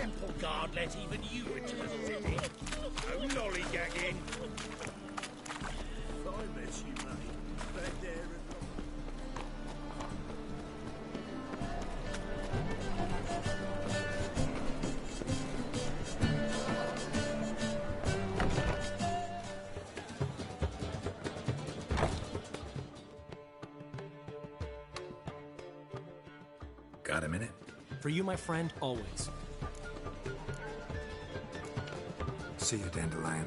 temple guard let even you into the city? No lollygagging. I miss you, mate. Back there and Got a minute? For you, my friend, always. See you, Dandelion.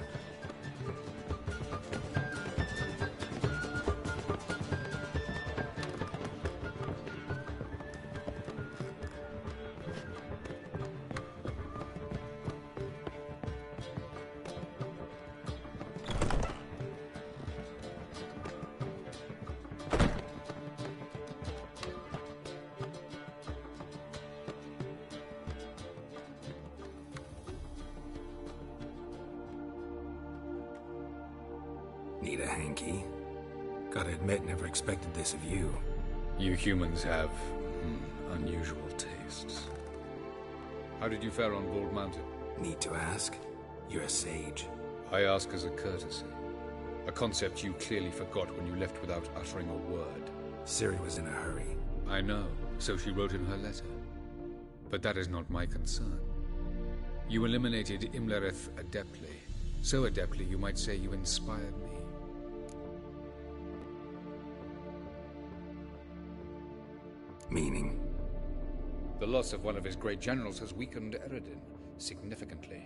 Need a hanky? Gotta admit, never expected this of you. You humans have unusual tastes. How did you fare on Bald Mountain? Need to ask? You're a sage. I ask as a courtesy. A concept you clearly forgot when you left without uttering a word. Ciri was in a hurry. I know, so she wrote in her letter. But that is not my concern. You eliminated Imlerith adeptly. So adeptly you might say you inspired me. Meaning? The loss of one of his great generals has weakened Eredin significantly.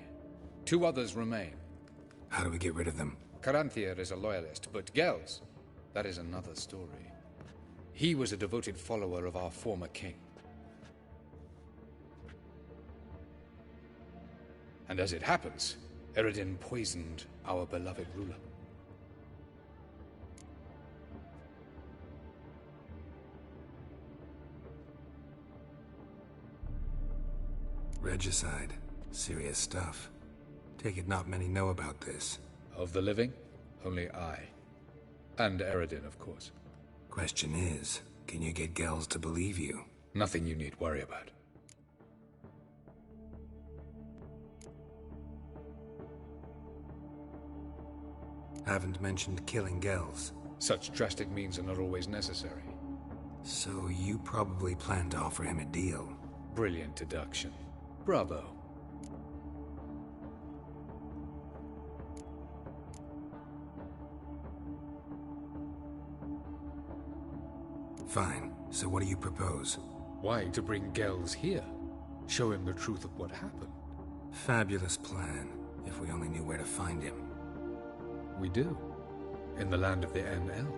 2 others remain. How do we get rid of them? Caranthier is a loyalist, but Gels, that is another story. He was a devoted follower of our former king. And as it happens, Eredin poisoned our beloved ruler. Regicide. Serious stuff. Take it not many know about this. Of the living, only I. And Eredin, of course. Question is, can you get Gels to believe you? Nothing you need worry about. Haven't mentioned killing Gels. Such drastic means are not always necessary. So you probably plan to offer him a deal. Brilliant deduction. Bravo. Fine. So what do you propose? Why to bring Gels here? Show him the truth of what happened. Fabulous plan, if we only knew where to find him. We do. In the land of the NL.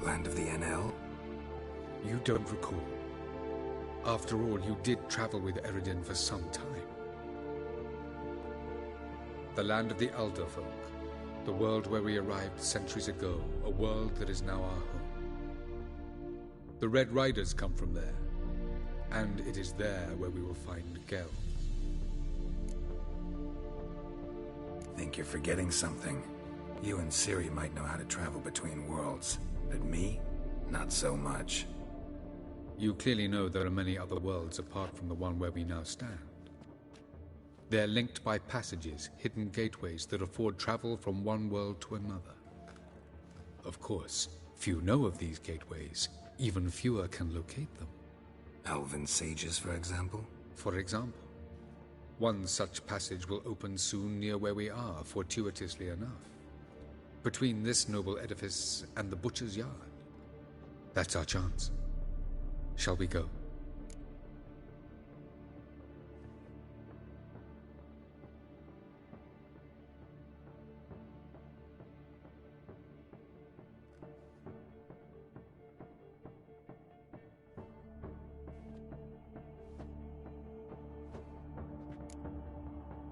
Land of the NL? You don't recall. After all, you did travel with Eredin for some time. The land of the Elderfolk. The world where we arrived centuries ago. A world that is now our home. The Red Riders come from there. And it is there where we will find Gel. Think you're forgetting something. You and Ciri might know how to travel between worlds, but me? Not so much. You clearly know there are many other worlds apart from the one where we now stand. They're linked by passages, hidden gateways that afford travel from one world to another. Of course, few know of these gateways. Even fewer can locate them. Elven sages, for example? For example. One such passage will open soon near where we are, fortuitously enough. Between this noble edifice and the butcher's yard. That's our chance. Shall we go?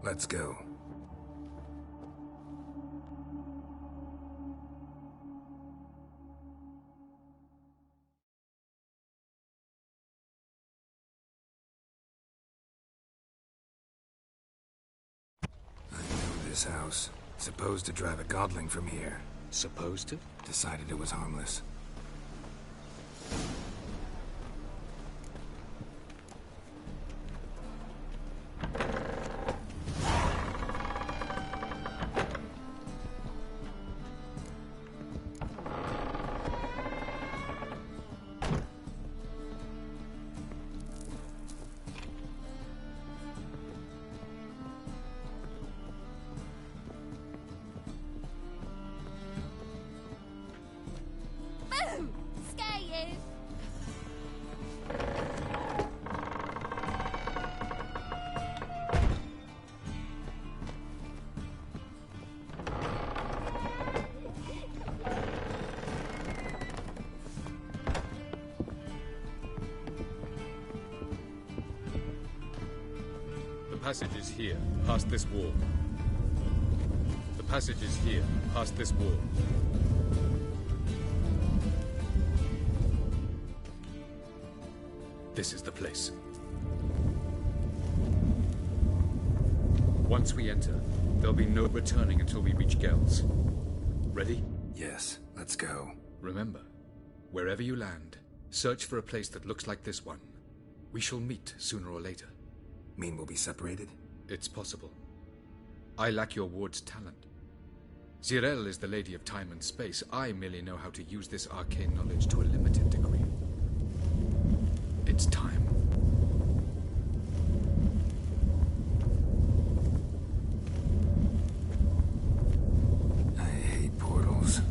Let's go. This house. Supposed to drive a godling from here. Supposed to? Decided it was harmless. passage is here, past this wall. The passage is here, past this wall. This is the place. Once we enter, there'll be no returning until we reach Gel's. Ready? Yes, let's go. Remember, wherever you land, search for a place that looks like this one. We shall meet sooner or later. Mean we'll be separated? It's possible. I lack your ward's talent. Zirel is the lady of time and space. I merely know how to use this arcane knowledge to a limited degree. It's time. I hate portals.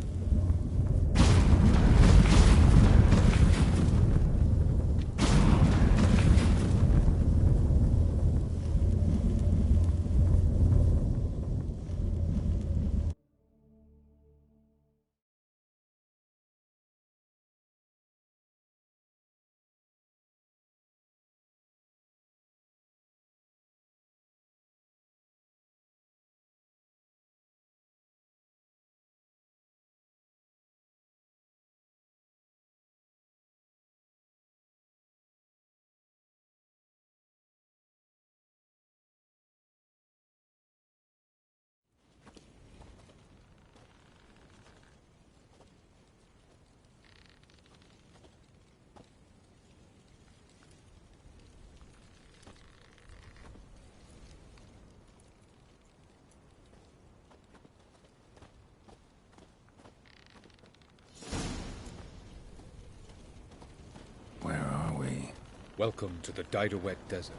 Where are we? Welcome to the Didowet Desert.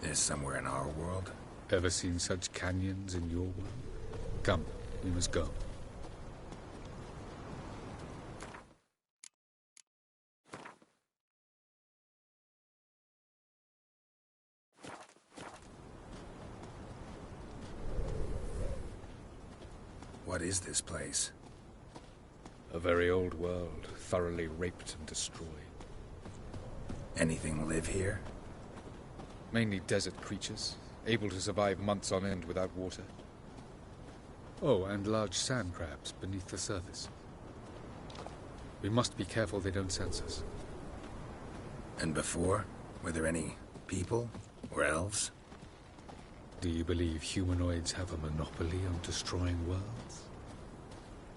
This somewhere in our world? Ever seen such canyons in your world? Come, we must go. What is this place? A very old world, thoroughly raped and destroyed. Anything live here? Mainly desert creatures, able to survive months on end without water. Oh, and large sand crabs beneath the surface. We must be careful they don't sense us. And before? Were there any people? Or elves? Do you believe humanoids have a monopoly on destroying worlds?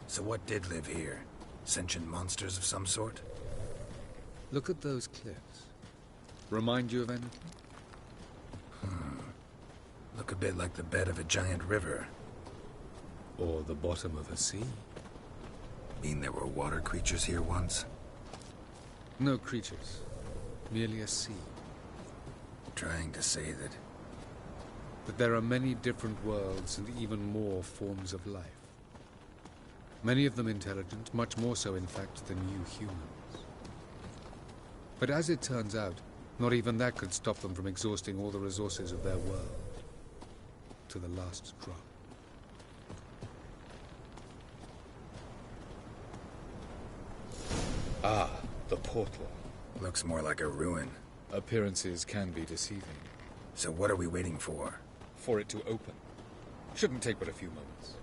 So what did live here? Sentient monsters of some sort? Look at those cliffs. Remind you of anything? Look a bit like the bed of a giant river. Or the bottom of a sea? Mean there were water creatures here once? No creatures. Merely a sea. Trying to say that... But there are many different worlds and even more forms of life. Many of them intelligent, much more so in fact than you humans. But as it turns out, not even that could stop them from exhausting all the resources of their world. To the last drop. Ah, the portal. Looks more like a ruin. Appearances can be deceiving. So what are we waiting for? For it to open. Shouldn't take but a few moments.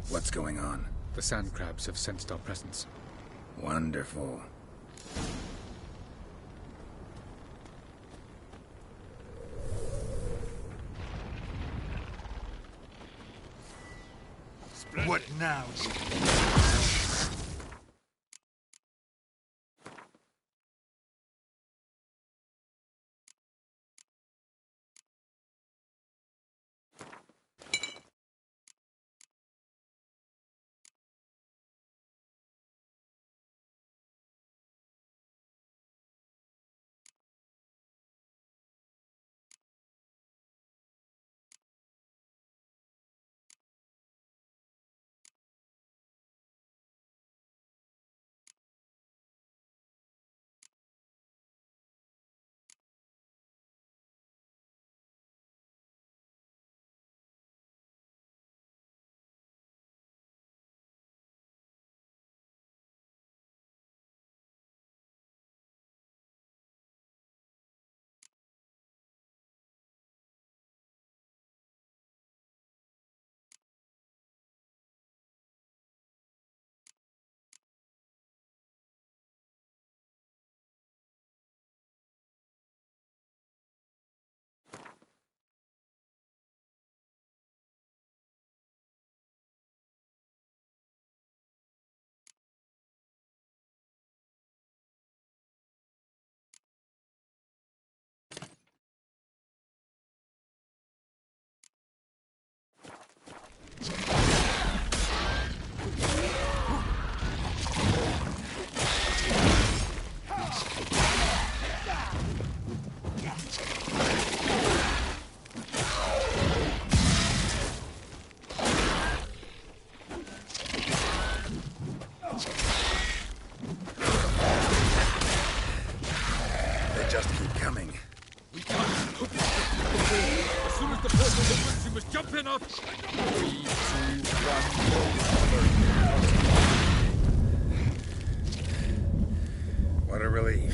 What's going on? The sand crabs have sensed our presence. Wonderful. What now? We can't hook it before. As soon as the portal opens, you must jump in after. 3, 2, 1, What a relief.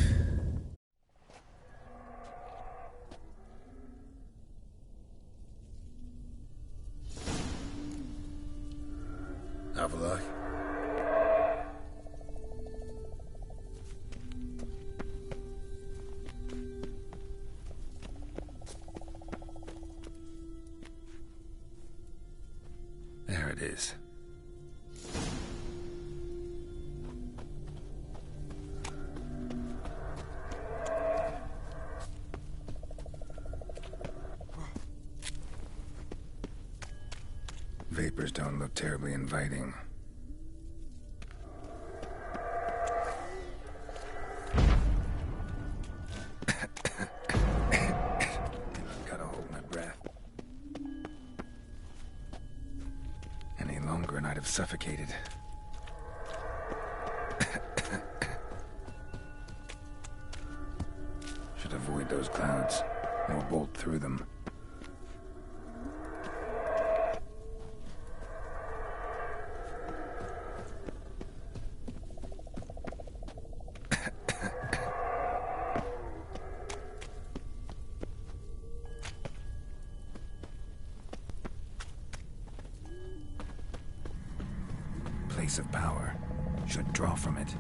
Avaloy? There it is. Vapors don't look terribly inviting. Gotta hold my breath. Any longer and I'd have suffocated. Should avoid those clouds, or bolt through them. Place of power should draw from it.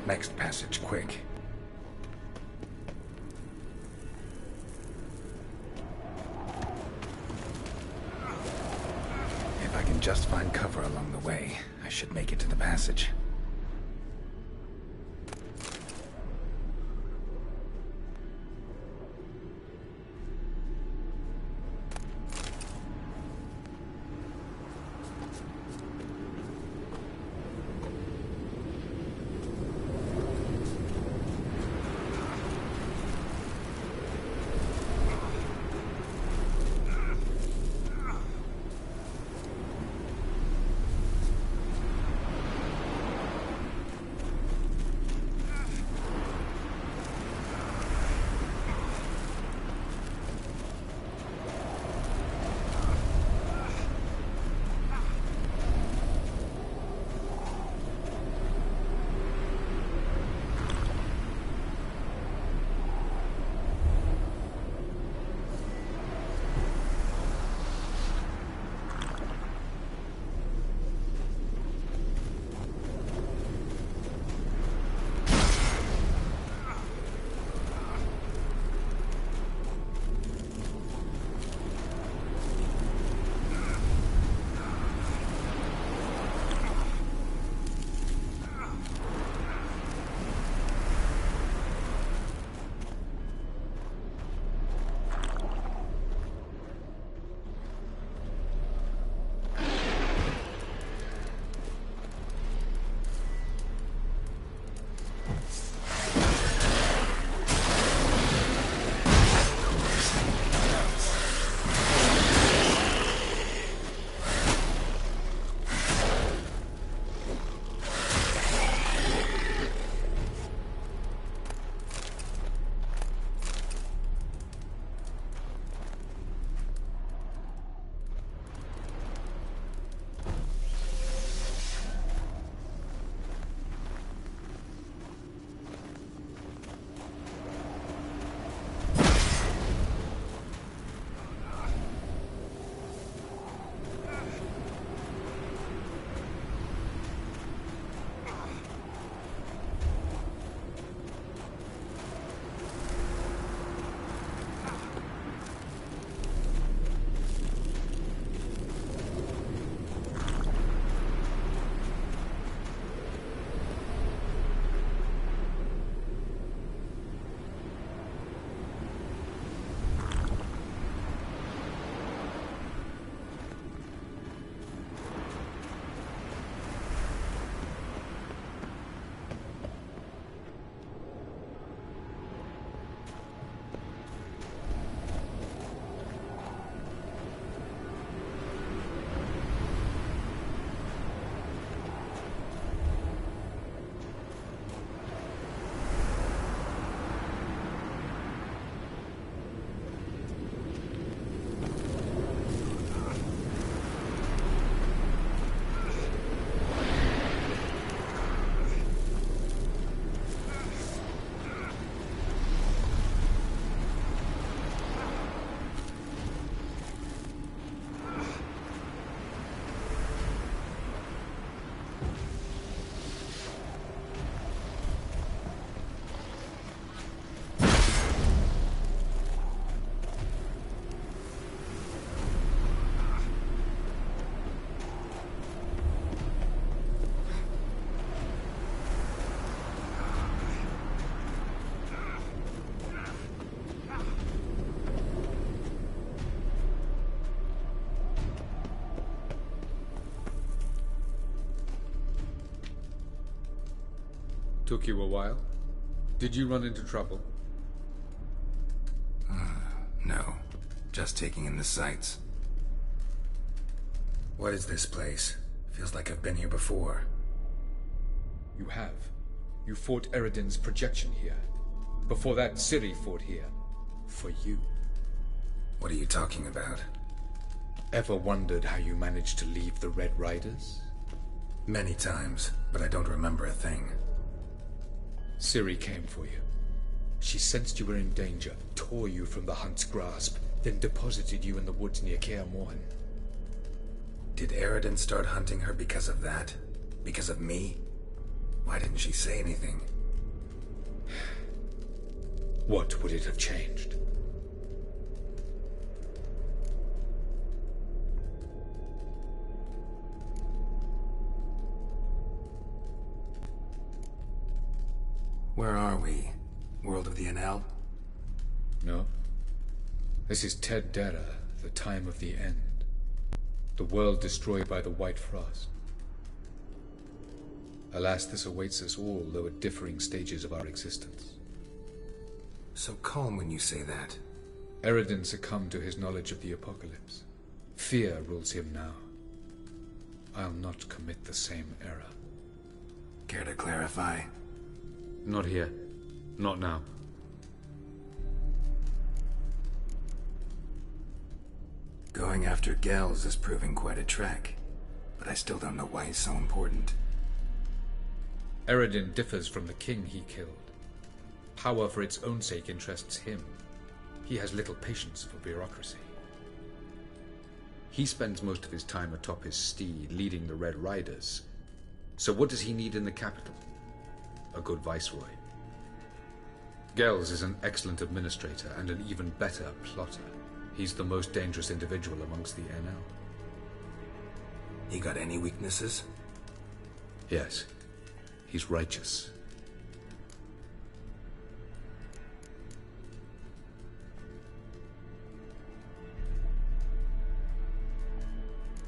Next passage, quick. If I can just find cover along the way, I should make it to the passage. Took you a while? Did you run into trouble? No. Just taking in the sights. What is this place? Feels like I've been here before. You have. You fought Eridan's projection here. Before that, Ciri fought here. For you. What are you talking about? Ever wondered how you managed to leave the Red Riders? Many times, but I don't remember a thing. Ciri came for you. She sensed you were in danger, tore you from the Hunt's grasp, then deposited you in the woods near Kaer Morhen. Did Eridan start hunting her because of that? Because of me? Why didn't she say anything? What would it have changed? Where are we? World of the Enel? No. This is Ted Dera, the time of the end. The world destroyed by the White Frost. Alas, this awaits us all, though at differing stages of our existence. So calm when you say that. Eredin succumbed to his knowledge of the apocalypse. Fear rules him now. I'll not commit the same error. Care to clarify? Not here. Not now. Going after Gels is proving quite a trek, but I still don't know why he's so important. Eredin differs from the king he killed. Power for its own sake interests him. He has little patience for bureaucracy. He spends most of his time atop his steed, leading the Red Riders. So what does he need in the capital? A good viceroy. Gels is an excellent administrator and an even better plotter. He's the most dangerous individual amongst the NL. He got any weaknesses? Yes. He's righteous.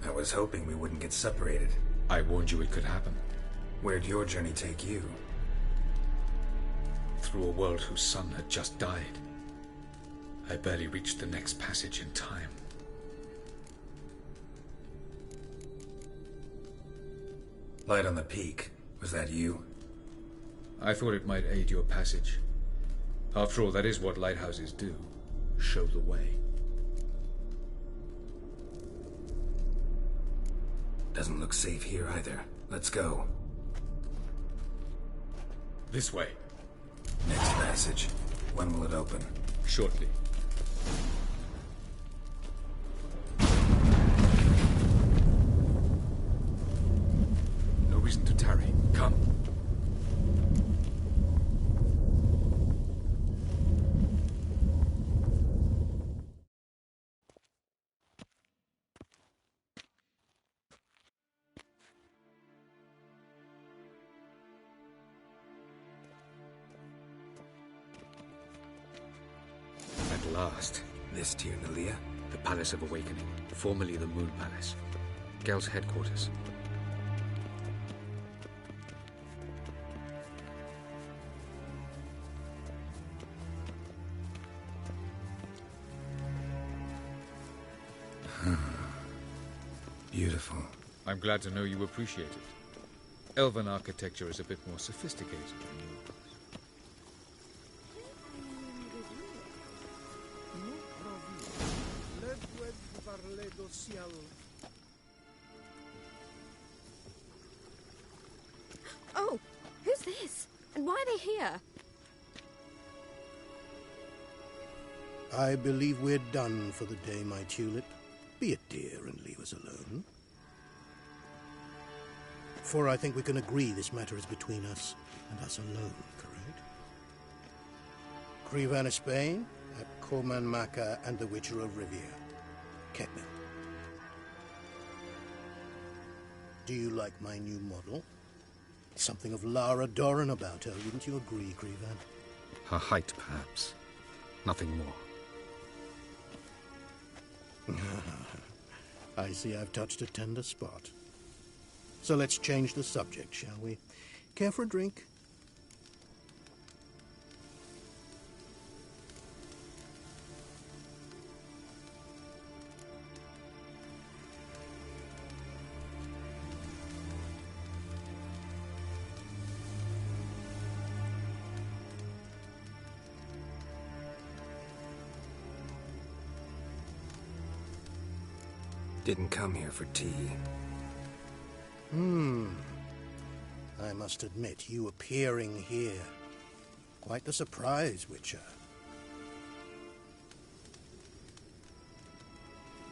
I was hoping we wouldn't get separated. I warned you it could happen. Where'd your journey take you? Through a world whose son had just died. I barely reached the next passage in time. Light on the peak. Was that you? I thought it might aid your passage. After all, that is what lighthouses do. Show the way. Doesn't look safe here either. Let's go. This way. Next passage. When will it open? Shortly. No reason to tarry. Come. At last. This to you, Nalia? The Palace of Awakening, formerly the Moon Palace. Gel's headquarters. Beautiful. I'm glad to know you appreciate it. Elven architecture is a bit more sophisticated than yours. Oh, who's this? And why are they here? I believe we're done for the day, my tulip. Be a dear and leave us alone. For I think we can agree this matter is between us and us alone, correct? Krivan of Spain, at Corman Maca and the Witcher of Rivia. Ketman. Do you like my new model? Something of Lara Doran about her, wouldn't you agree, Krivan? Her height, perhaps. Nothing more. I see I've touched a tender spot. So let's change the subject, shall we? Care for a drink? Didn't come here for tea. I must admit, you appearing here. Quite the surprise, Witcher.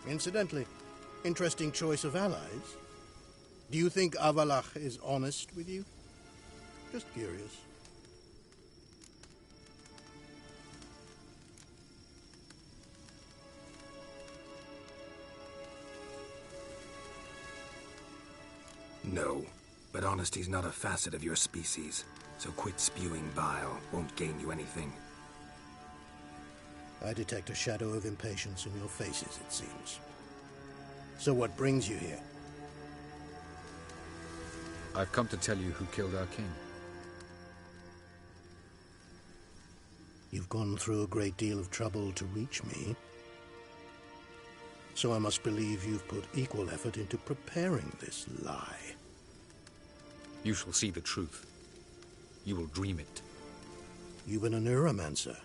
Incidentally, interesting choice of allies. Do you think Avalach is honest with you? Just curious. No, but honesty's not a facet of your species, so quit spewing bile. Won't gain you anything. I detect a shadow of impatience in your faces, it seems. So what brings you here? I've come to tell you who killed our king. You've gone through a great deal of trouble to reach me. So I must believe you've put equal effort into preparing this lie. You shall see the truth. You will dream it. You've been a neuromancer.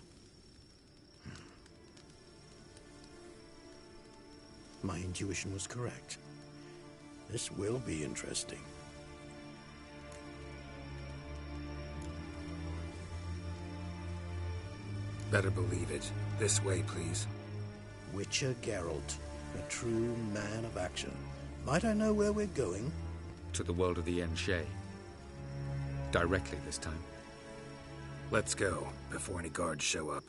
My intuition was correct. This will be interesting. Better believe it. This way, please. Witcher Geralt, a true man of action. Might I know where we're going? To the world of the Enshe. Directly this time. Let's go, before any guards show up.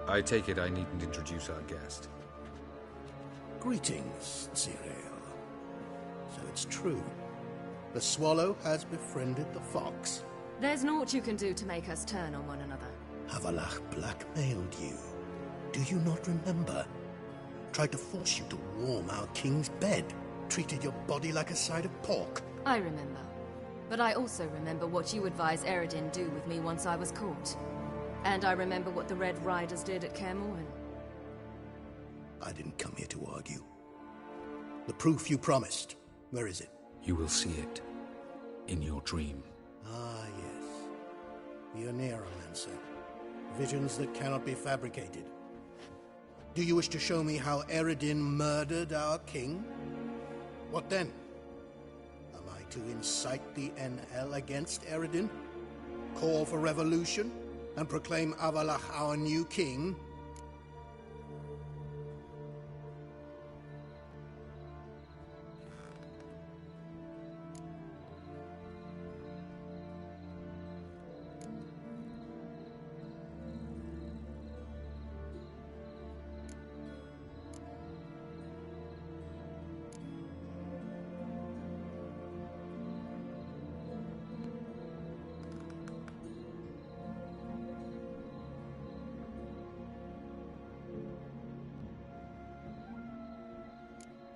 I take it I needn't introduce our guest. Greetings, Cyril. So it's true. The swallow has befriended the fox. There's naught you can do to make us turn on one another. Havalach blackmailed you. Do you not remember? Tried to force you to warm our king's bed. Treated your body like a side of pork. I remember. But I also remember what you advised Eredin do with me once I was caught. And I remember what the Red Riders did at Kaer Morhen. I didn't come here to argue. The proof you promised, where is it? You will see it in your dream. Ah, yes. The Neuromancer. Visions that cannot be fabricated. Do you wish to show me how Eredin murdered our king? What then? Am I to incite the NL against Eredin? Call for revolution? And proclaim Avalach our new king?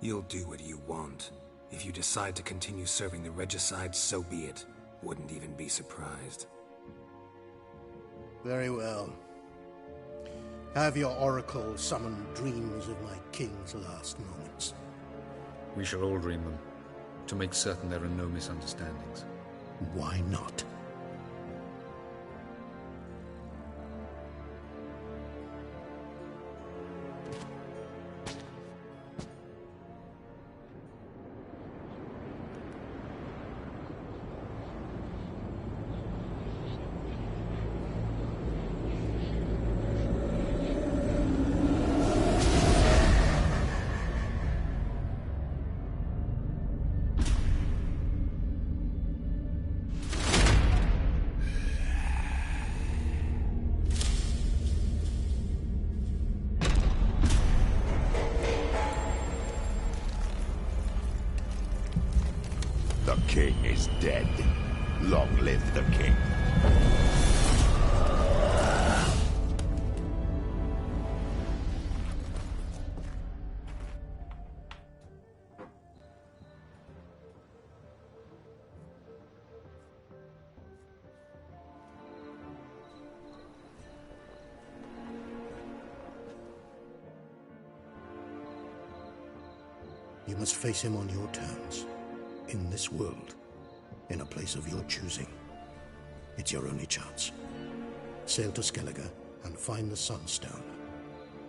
You'll do what you want. If you decide to continue serving the regicide, so be it. Wouldn't even be surprised. Very well. Have your oracle summon dreams of my king's last moments. We shall all dream them, to make certain there are no misunderstandings. Why not? The king is dead. Long live the king. You must face him on your terms. In this world, in a place of your choosing. It's your only chance. Sail to Skellige and find the Sunstone.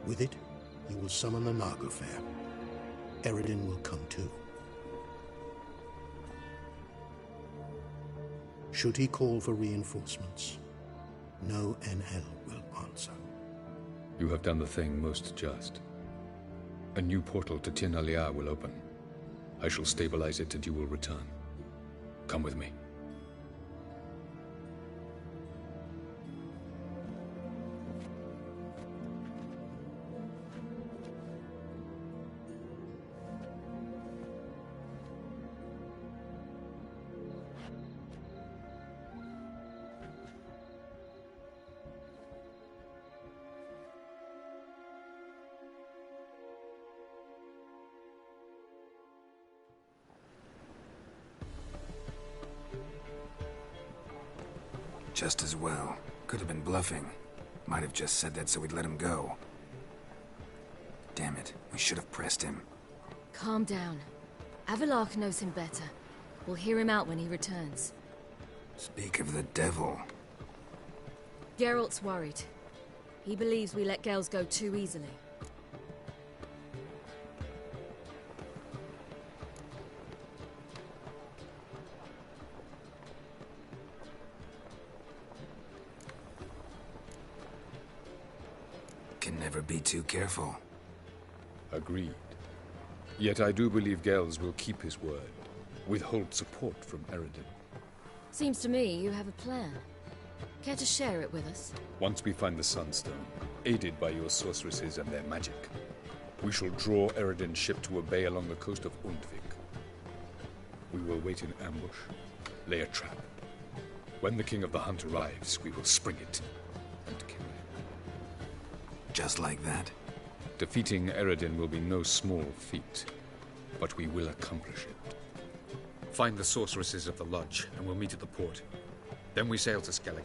With it, you will summon the Nagelfair. Eredin will come too. Should he call for reinforcements, no NL will answer. You have done the thing most just. A new portal to Tin Alia will open. I shall stabilize it and you will return. Come with me. Just as well. Could have been bluffing. Might have just said that so we'd let him go. Damn it, we should have pressed him. Calm down. Avalok knows him better. We'll hear him out when he returns. Speak of the devil. Geralt's worried. He believes we let Gales go too easily. Can never be too careful. Agreed. Yet I do believe Gels will keep his word. Withhold support from Eredin. Seems to me you have a plan. Care to share it with us? Once we find the Sunstone, aided by your sorceresses and their magic, we shall draw Eredin's ship to a bay along the coast of Undvik. We will wait in ambush, lay a trap. When the King of the Hunt arrives, we will spring it and kill him. Just like that? Defeating Eredin will be no small feat, but we will accomplish it. Find the sorceresses of the Lodge, and we'll meet at the port. Then we sail to Skellige.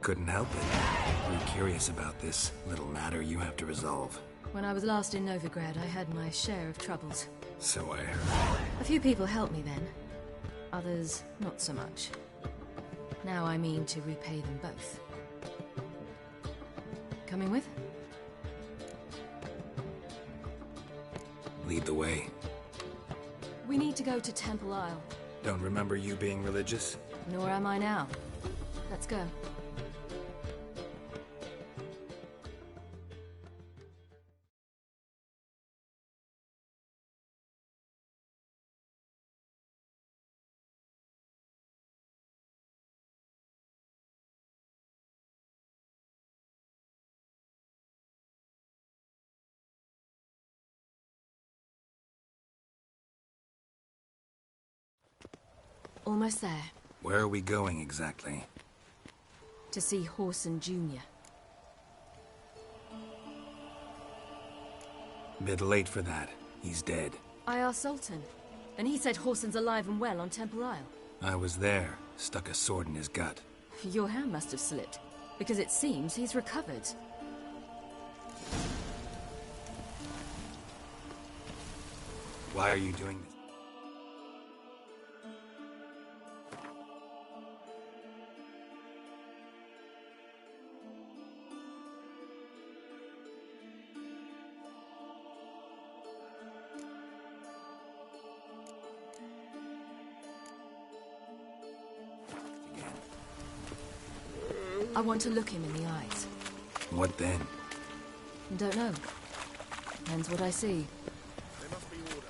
Couldn't help it. I'm curious about this little matter you have to resolve. When I was last in Novigrad, I had my share of troubles. So I heard. A few people helped me then. Others, not so much. Now I mean to repay them both. Coming with? Lead the way. We need to go to Temple Isle. Don't remember you being religious? Nor am I now. Let's go. Almost there. Where are we going exactly? To see Horson Jr. Bit late for that. He's dead. I asked Sultan, and he said Horson's alive and well on Temple Isle. I was there. Stuck a sword in his gut. Your hand must have slipped, because it seems he's recovered. Why are you doing this? I want to look him in the eyes. What then? Don't know. Depends what I see. There must be order.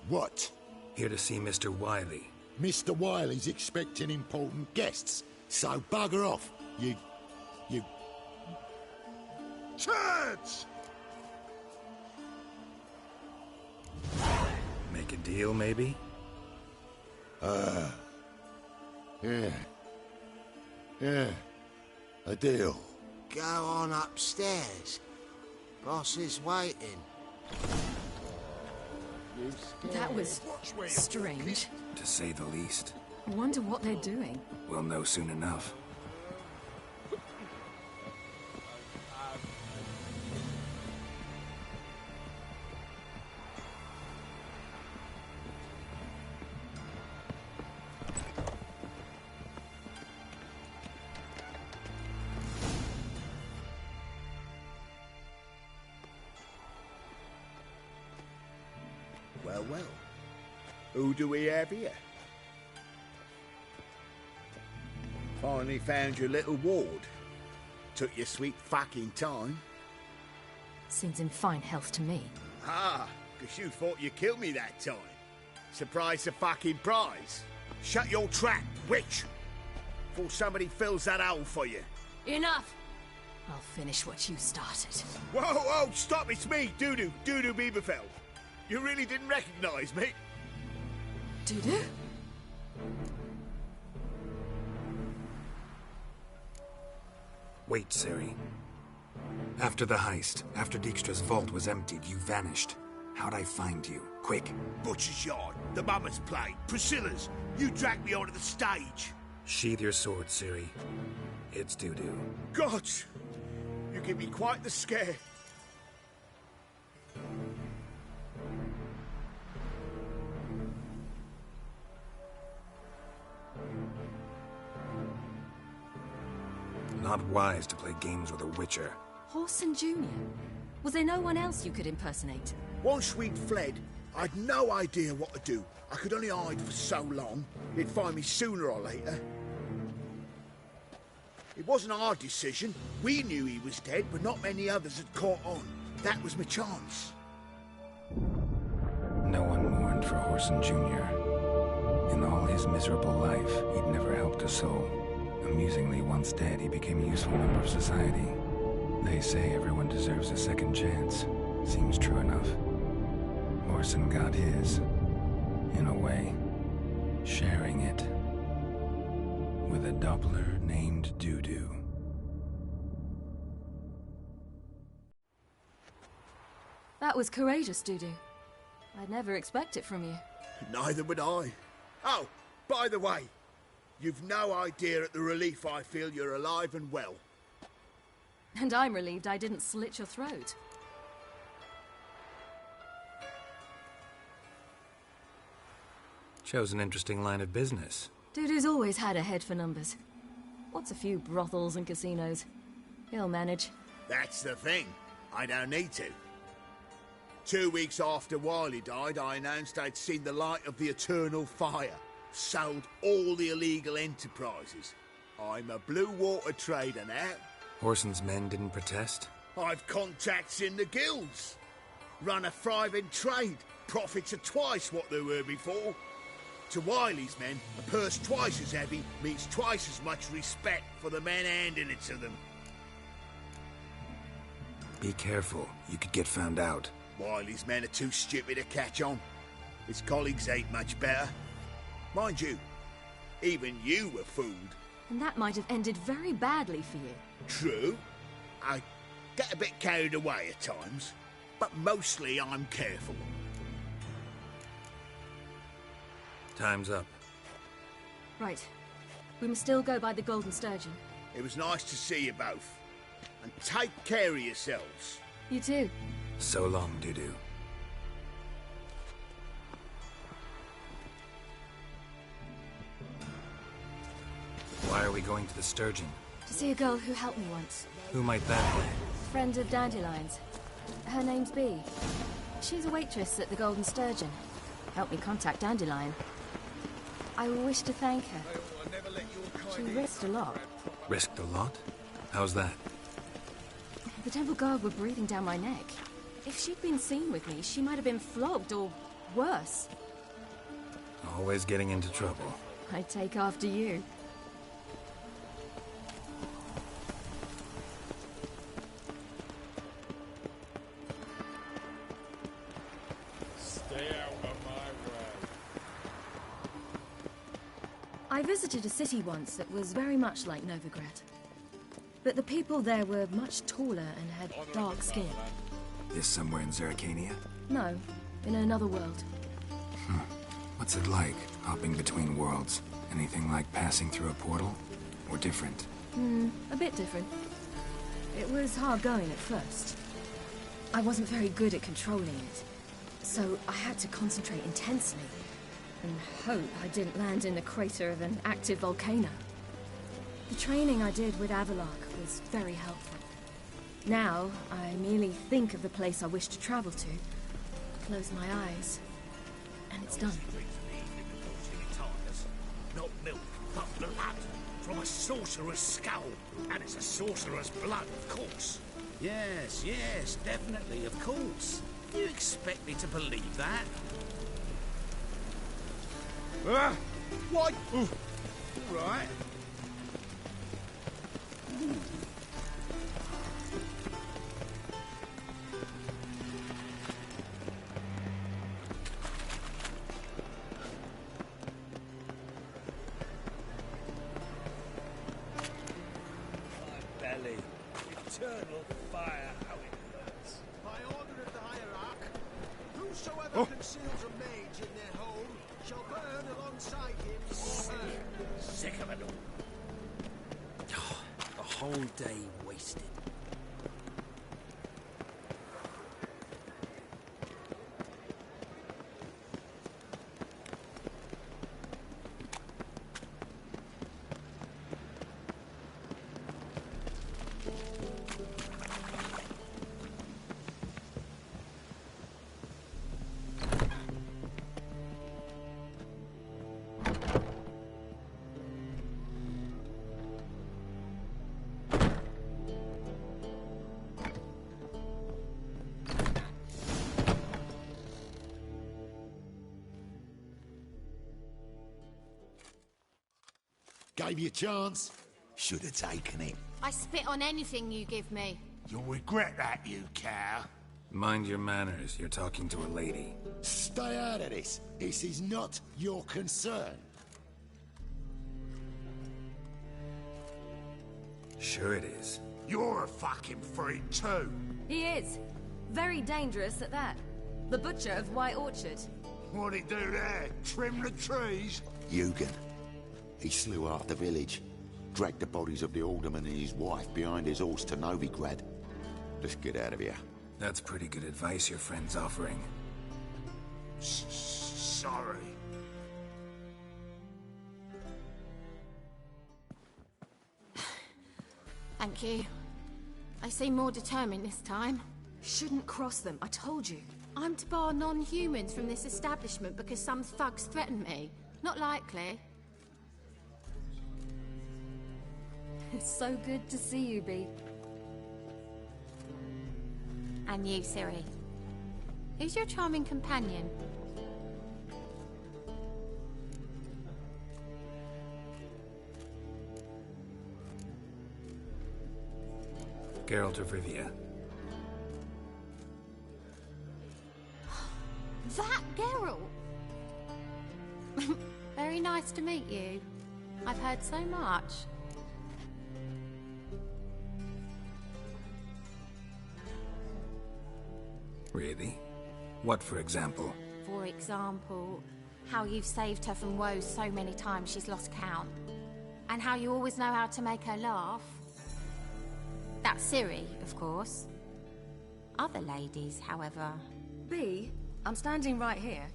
What? Here to see Mr. Wiley. Mr. Wiley's expecting important guests, so bugger off, you... turds! Make a deal, maybe? Yeah. A deal. Go on upstairs. Boss is waiting. That was strange. To say the least. Wonder what they're doing. We'll know soon enough. Well, well. Who do we have here? Finally found your little ward. Took your sweet fucking time. Seems in fine health to me. Ah, because you thought you killed me that time. Surprise the fucking prize. Shut your trap, witch! Before somebody fills that hole for you. Enough! I'll finish what you started. Whoa, whoa, stop, it's me, Dudu Bieberfeld. You really didn't recognize me? Dudu? Wait, Ciri. After the heist, after Dijkstra's vault was emptied, you vanished. How'd I find you? Quick. Butcher's Yard, the Mama's Plate, Priscilla's. You dragged me onto the stage. Sheathe your sword, Ciri. It's Dudu. God, you give me quite the scare. Not wise to play games with a Witcher. Horson Jr.? Was there no one else you could impersonate? Once we'd fled, I'd no idea what to do. I could only hide for so long. He'd find me sooner or later. It wasn't our decision. We knew he was dead, but not many others had caught on. That was my chance. No one mourned for Orson Jr. In all his miserable life, he'd never helped a soul. Amusingly, once dead, he became a useful member of society. They say everyone deserves a second chance. Seems true enough. Orson got his, in a way, sharing it with a Doppler named Doo-Doo. That was courageous, Doo-Doo. I'd never expect it from you. Neither would I. Oh, by the way, you've no idea at the relief I feel you're alive and well. And I'm relieved I didn't slit your throat. Chose an interesting line of business. Doo-Doo's always had a head for numbers. What's a few brothels and casinos? He'll manage. That's the thing. I don't need to. 2 weeks after Wiley died, I announced I'd seen the light of the eternal fire. Sold all the illegal enterprises. I'm a blue water trader now. Orson's men didn't protest? I've contacts in the guilds. Run a thriving trade. Profits are twice what they were before. To Wiley's men, a purse twice as heavy means twice as much respect for the men handing it to them. Be careful. You could get found out. Wiley's men are too stupid to catch on. His colleagues ain't much better. Mind you, even you were fooled. And that might have ended very badly for you. True. I get a bit carried away at times, but mostly I'm careful. Time's up. Right. We must still go by the Golden Sturgeon. It was nice to see you both. And take care of yourselves. You too. So long, Doo-Doo. Why are we going to the Sturgeon? To see a girl who helped me once. Who might that be? Friend of Dandelion's. Her name's Bee. She's a waitress at the Golden Sturgeon. Helped me contact Dandelion. I wish to thank her. She risked a lot. Risked a lot? How's that? The temple guard were breathing down my neck. If she'd been seen with me, she might have been flogged or worse. Always getting into trouble. I'd take after you. Stay out of my way. I visited a city once that was very much like Novigrad. But the people there were much taller and had dark skin. This somewhere in Zerrikania? No, in another world. What's it like, hopping between worlds? Anything like passing through a portal? Or different? A bit different. It was hard going at first. I wasn't very good at controlling it. So I had to concentrate intensely. And hope I didn't land in the crater of an active volcano. The training I did with Avalok was very helpful. Now, I merely think of the place I wish to travel to, close my eyes, and it's done. Not milk, but blood. From a sorcerer's skull. And it's a sorcerer's blood, of course. Yes, yes, definitely, of course. Do you expect me to believe that? What? All right. Belly. Eternal fire, how it hurts. By order of the Hierarch, whosoever conceals a mage in their home shall burn alongside him or her. Sick of it all. A whole day wasted. Gave you a chance. Should have taken it. I spit on anything you give me. You'll regret that, you cow. Mind your manners, you're talking to a lady. Stay out of this. This is not your concern. Sure it is. You're a fucking freak too. He is. Very dangerous at that. The butcher of White Orchard. What'd he do there? Trim the trees? Eugen. He slew half the village. Dragged the bodies of the alderman and his wife behind his horse to Novigrad. Let's get out of here. That's pretty good advice your friend's offering. Sorry. Thank you. I seem more determined this time. Shouldn't cross them, I told you. I'm to bar non-humans from this establishment because some thugs threaten me. Not likely. It's so good to see you, Bee. And you, Ciri. Who's your charming companion? Geralt of Rivia. That Geralt! Very nice to meet you. I've heard so much. Really? What, for example? For example, how you've saved her from woes so many times she's lost count. And how you always know how to make her laugh. That's Ciri, of course. Other ladies, however... Bee, I'm standing right here.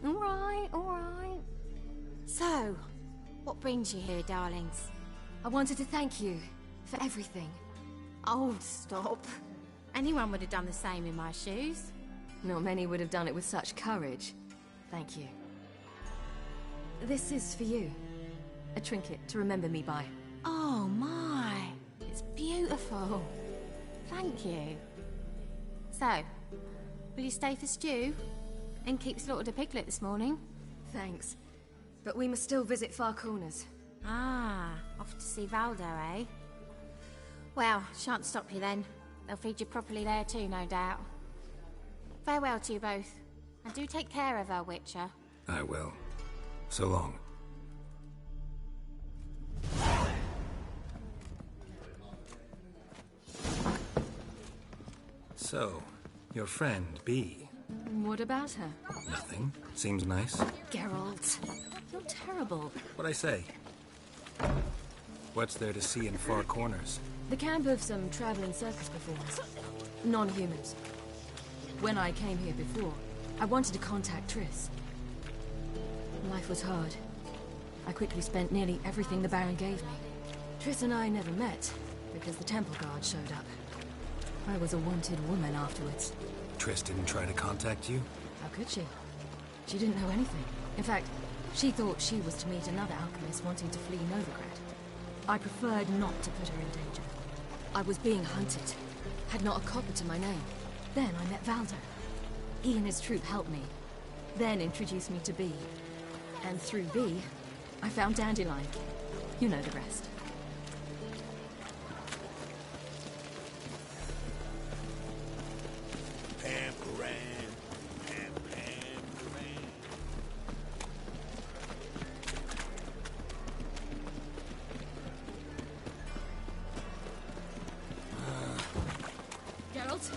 All right. So, what brings you here, darlings? I wanted to thank you for everything. Oh, stop. Anyone would have done the same in my shoes. Not many would have done it with such courage. Thank you. This is for you. A trinket to remember me by. Oh, my. It's beautiful. Thank you. So, will you stay for stew? And keep slaughtered a piglet this morning? Thanks. But we must still visit Far Corners. Ah, off to see Valdo, eh? Well, shan't stop you then. They'll feed you properly there too, no doubt. Farewell to you both. And do take care of her, Witcher. I will. So long. So, your friend, Bee. What about her? Nothing. Seems nice. Geralt, you're terrible. What'd I say? What's there to see in Far Corners? The camp of some traveling circus performers. Non-humans. When I came here before, I wanted to contact Triss. Life was hard. I quickly spent nearly everything the Baron gave me. Triss and I never met, because the temple guard showed up. I was a wanted woman afterwards. Triss didn't try to contact you? How could she? She didn't know anything. In fact, she thought she was to meet another alchemist wanting to flee Novigrad. I preferred not to put her in danger. I was being hunted. Had not a copper to my name. Then I met Valdo. He and his troop helped me. Then introduced me to Bee. And through Bee, I found Dandelion. You know the rest. Geralt?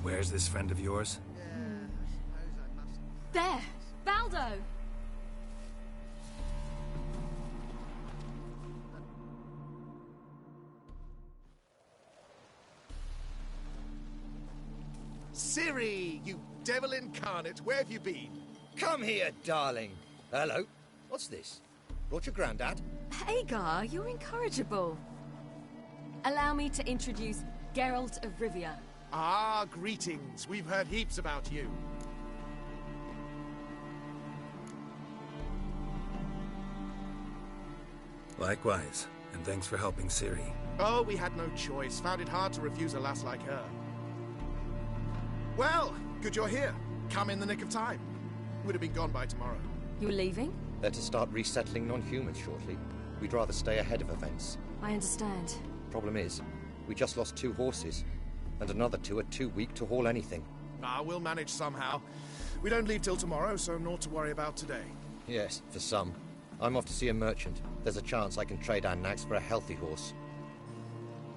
Where's this friend of yours? There! Valdo! Ciri, you devil incarnate, where have you been? Come here, darling. Hello. What's this? Brought your granddad? Hagar, you're incorrigible. Allow me to introduce Geralt of Rivia. Ah, greetings. We've heard heaps about you. Likewise, and thanks for helping Ciri. Oh, we had no choice. Found it hard to refuse a lass like her. Well, good you're here. Come in the nick of time. Would have been gone by tomorrow. You're leaving? They're to start resettling non-humans shortly. We'd rather stay ahead of events. I understand. Problem is, we just lost 2 horses, and another 2 are too weak to haul anything. Ah, we'll manage somehow. We don't leave till tomorrow, so naught to worry about today. Yes, for some. I'm off to see a merchant. There's a chance I can trade our nags for a healthy horse.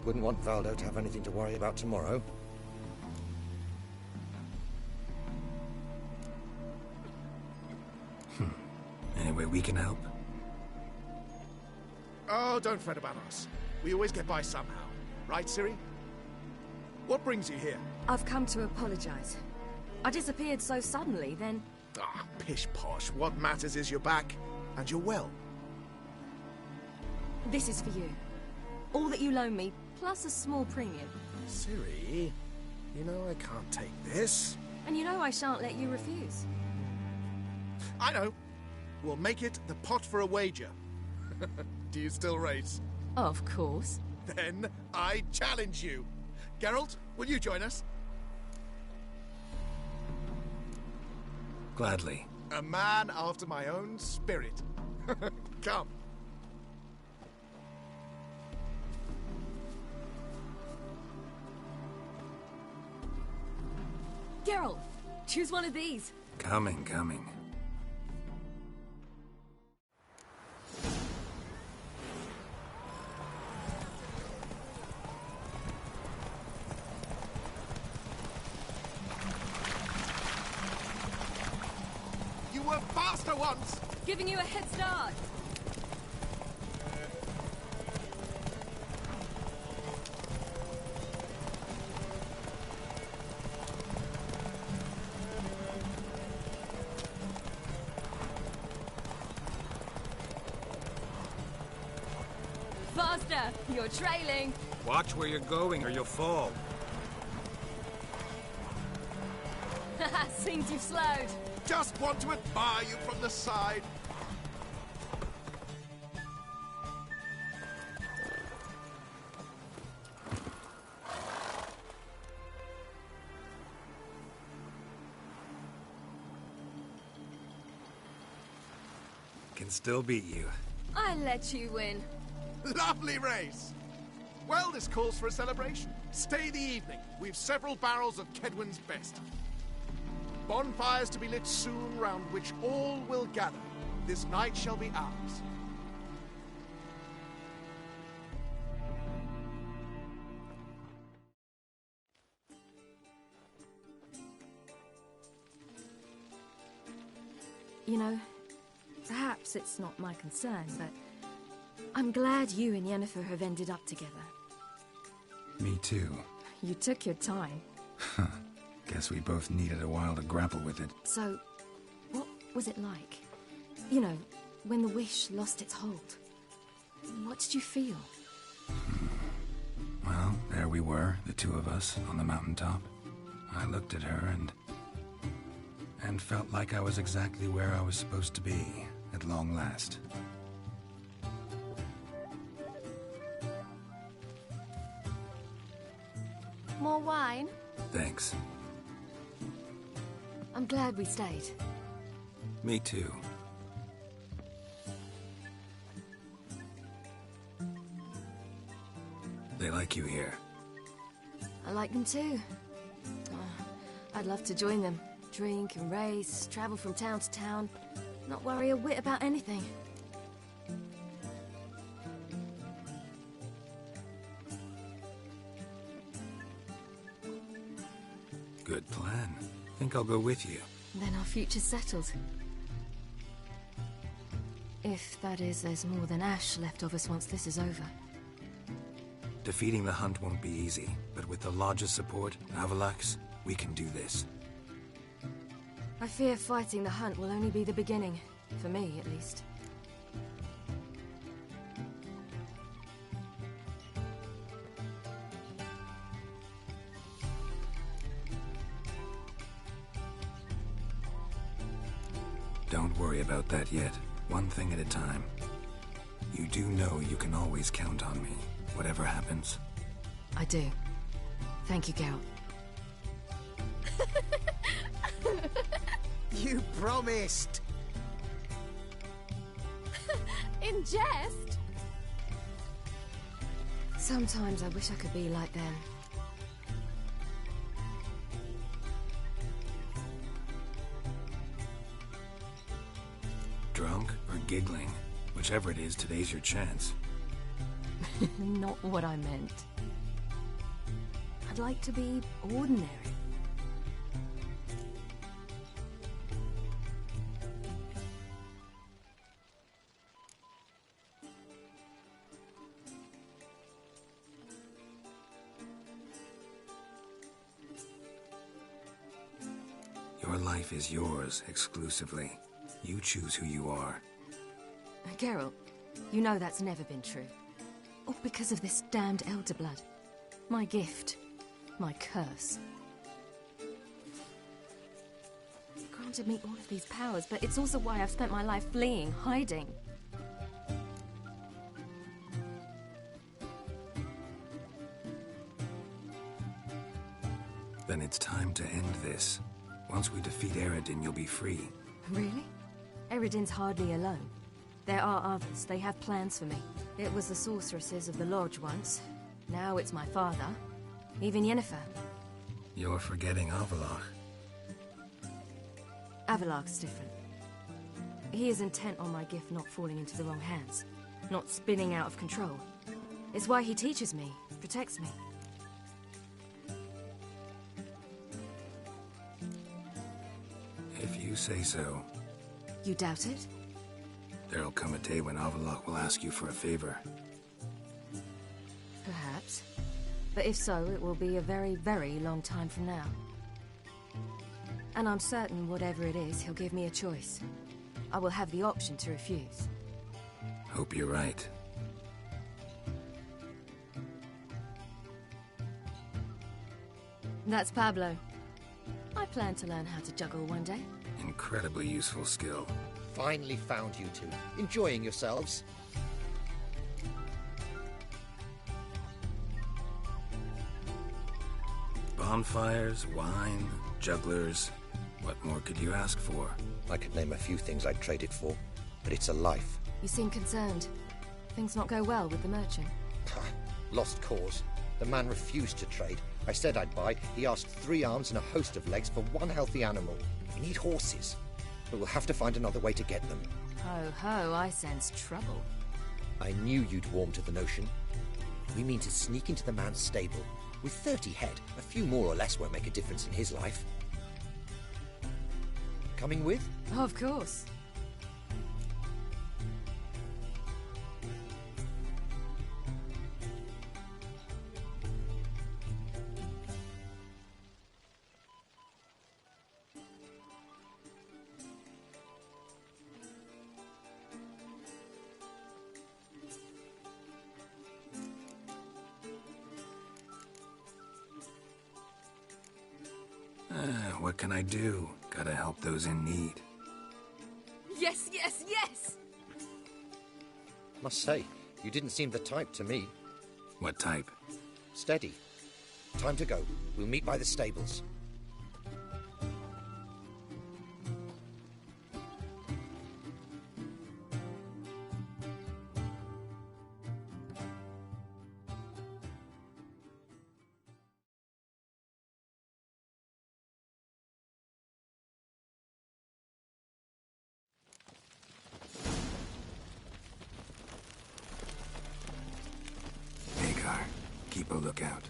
Wouldn't want Valdo to have anything to worry about tomorrow. Any way we can help? Oh, don't fret about us. We always get by somehow. Right, Ciri? What brings you here? I've come to apologize. I disappeared so suddenly, then... Ah, pish-posh. What matters is you're back, and you're well. This is for you. All that you loan me, plus a small premium. Ciri, you know I can't take this. And you know I shan't let you refuse. I know. We'll make it the pot for a wager. Do you still race? Of course. Then I challenge you. Geralt, will you join us? Gladly. A man after my own spirit. Come. Geralt, choose one of these. Coming. You were faster once! Giving you a head start. Faster! You're trailing. Watch where you're going or you'll fall. Seems you've slowed. Just want to admire you from the side. Can still beat you. I let you win. Lovely race! Well, this calls for a celebration. Stay the evening. We've several barrels of Kedwen's best. Bonfires to be lit soon, round which all will gather. This night shall be ours. You know, perhaps it's not my concern, but I'm glad you and Yennefer have ended up together. Me too. You took your time. Guess we both needed a while to grapple with it. So, what was it like? You know, when the wish lost its hold. What did you feel? Well, there we were, the two of us, on the mountaintop. I looked at her and felt like I was exactly where I was supposed to be, at long last. More wine? Thanks. I'm glad we stayed. Me too. They like you here. I like them too. I'd love to join them. Drink and race, travel from town to town. Not worry a whit about anything. Good plan. Think I'll go with you. Then our future's settled. If, that is, there's more than ash left of us once this is over. Defeating the hunt won't be easy, but with the Lodge's support, Avalax, we can do this. I fear fighting the hunt will only be the beginning. For me, at least. Don't worry about that yet. One thing at a time. You do know you can always count on me, whatever happens. I do. Thank you, Geralt. You promised! In jest? Sometimes I wish I could be like them. Drunk or giggling? Whichever it is, today's your chance. Not what I meant. I'd like to be ordinary. Your life is yours, exclusively. You choose who you are. Geralt, you know that's never been true. All because of this damned Elder Blood. My gift. My curse. It granted me all of these powers, but it's also why I've spent my life fleeing, hiding. Then it's time to end this. Once we defeat Eredin, you'll be free. Really? Eredin's hardly alone. There are others. They have plans for me. It was the sorceresses of the Lodge once. Now it's my father. Even Yennefer. You're forgetting Avallac'h. Avallac'h's different. He is intent on my gift not falling into the wrong hands. Not spinning out of control. It's why he teaches me, protects me. If you say so. You doubt it? There'll come a day when Avallac'h will ask you for a favor. Perhaps. But if so, it will be a very, very long time from now. And I'm certain whatever it is, he'll give me a choice. I will have the option to refuse. Hope you're right. That's Pablo. I plan to learn how to juggle one day. Incredibly useful skill. Finally found you two. Enjoying yourselves? Bonfires, wine, jugglers. What more could you ask for? I could name a few things I'd trade it for, but it's a life. You seem concerned. Things not go well with the merchant. Lost cause. The man refused to trade. I said I'd buy. He asked 3 arms and a host of legs for one healthy animal. We need horses. But we'll have to find another way to get them. Ho ho, I sense trouble. I knew you'd warm to the notion. We mean to sneak into the man's stable. With 30 head, a few more or less won't make a difference in his life. Coming with? Of course. What can I do? Gotta help those in need. Yes, yes, yes! Must say, you didn't seem the type to me. What type? Steady. Time to go. We'll meet by the stables. Keep a lookout.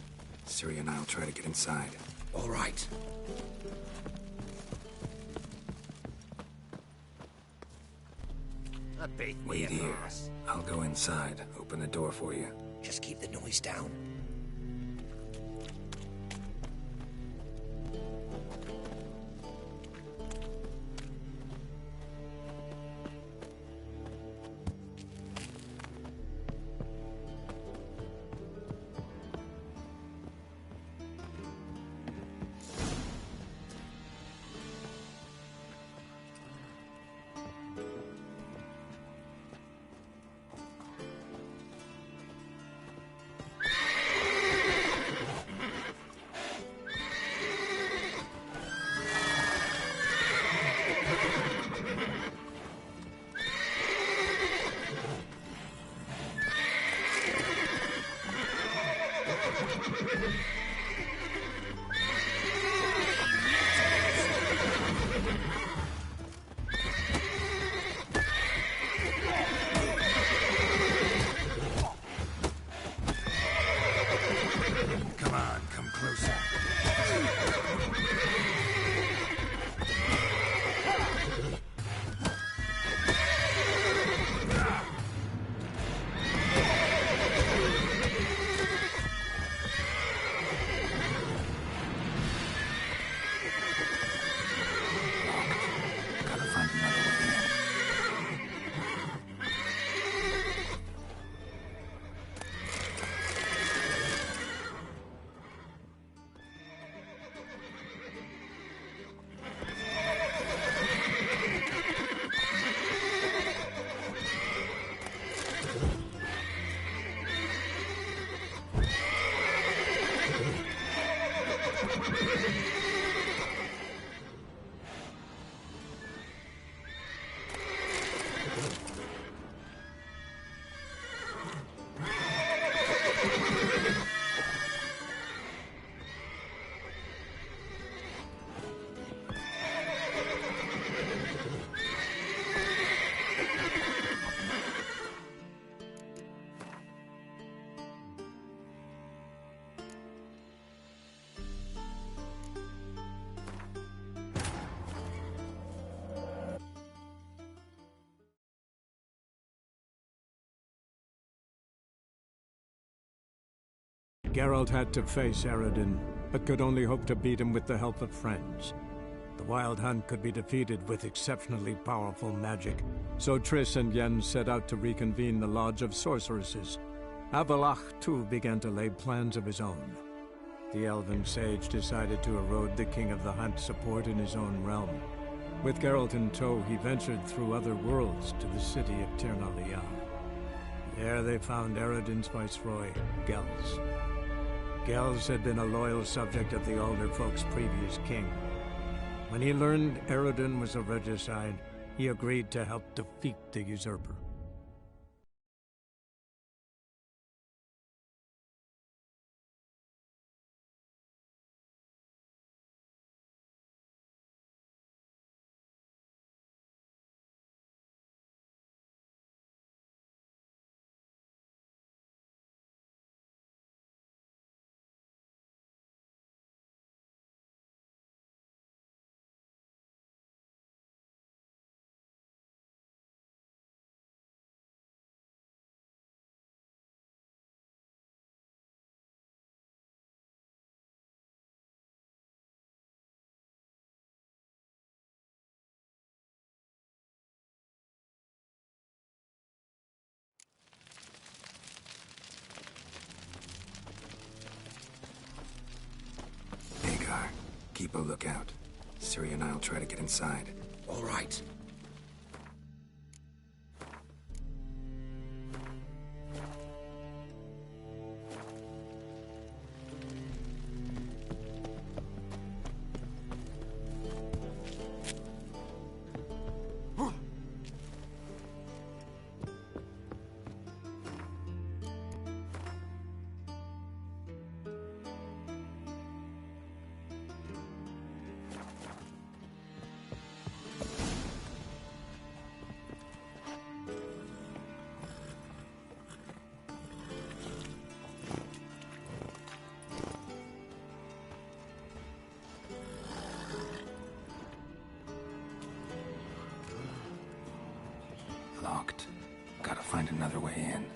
Ciri and I'll try to get inside. All right. Wait here. I'll go inside. Open the door for you. Just keep the noise down. Geralt had to face Eredin, but could only hope to beat him with the help of friends. The Wild Hunt could be defeated with exceptionally powerful magic, so Triss and Yen set out to reconvene the Lodge of Sorceresses. Avallac'h, too, began to lay plans of his own. The elven sage decided to erode the King of the Hunt's support in his own realm. With Geralt in tow, he ventured through other worlds to the city of Tir na Lial. There they found Eredin's viceroy, Gels. Gels had been a loyal subject of the Alder Folk's previous king. When he learned Eredin was a regicide, he agreed to help defeat the usurper. Keep a lookout. Ciri and I'll try to get inside. All right. Locked. Gotta find another way in.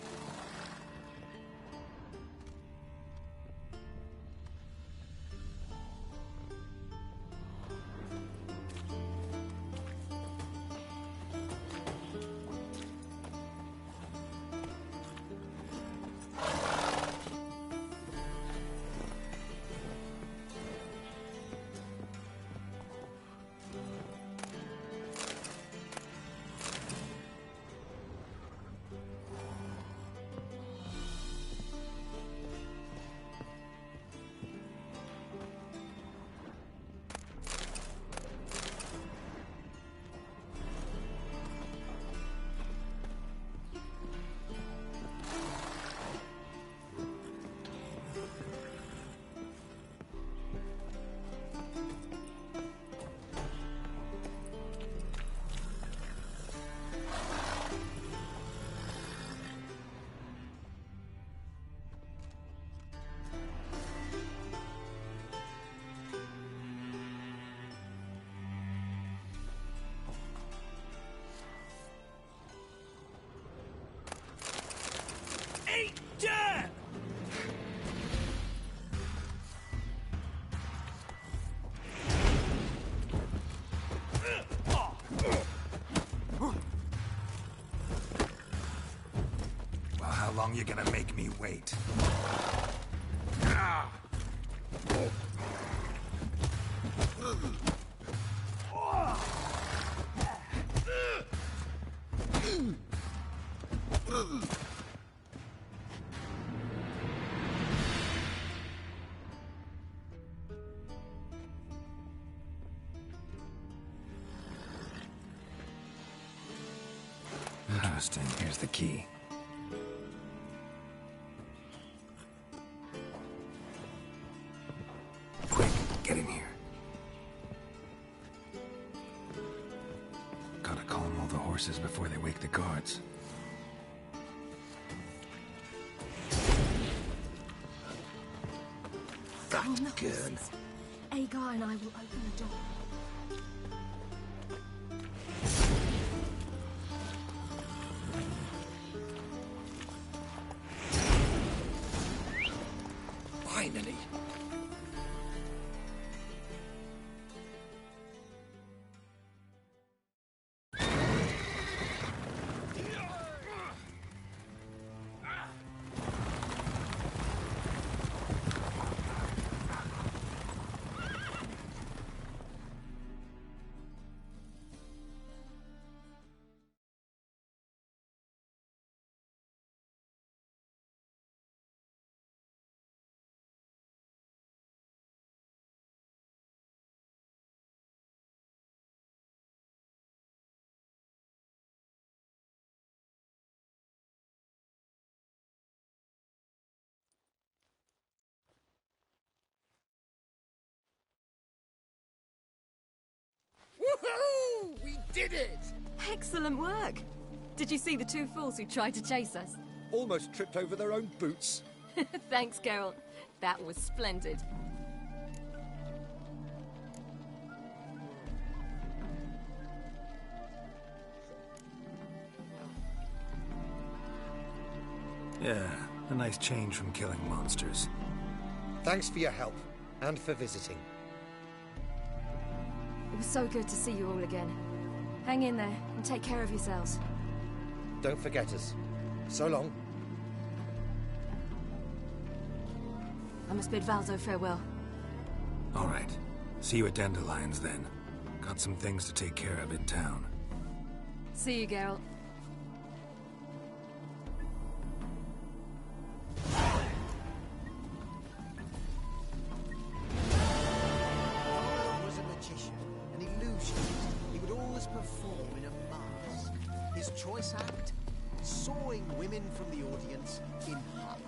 Well, how long you gonna make me wait? Interesting. Here's the key. Quick, get in here. Gotta calm all the horses before they wake the guards. That's good. Agar and I will open the door. Woohoo! We did it! Excellent work. Did you see the two fools who tried to chase us? Almost tripped over their own boots. Thanks, Geralt. That was splendid. Yeah, a nice change from killing monsters. Thanks for your help, and for visiting. It was so good to see you all again. Hang in there, and take care of yourselves. Don't forget us. So long. I must bid Valzo farewell. All right. See you at Dandelions, then. Got some things to take care of in town. See you, Geralt. Was a magician, an illusionist. He would always perform in a mask. His choice act? Sawing women from the audience in half.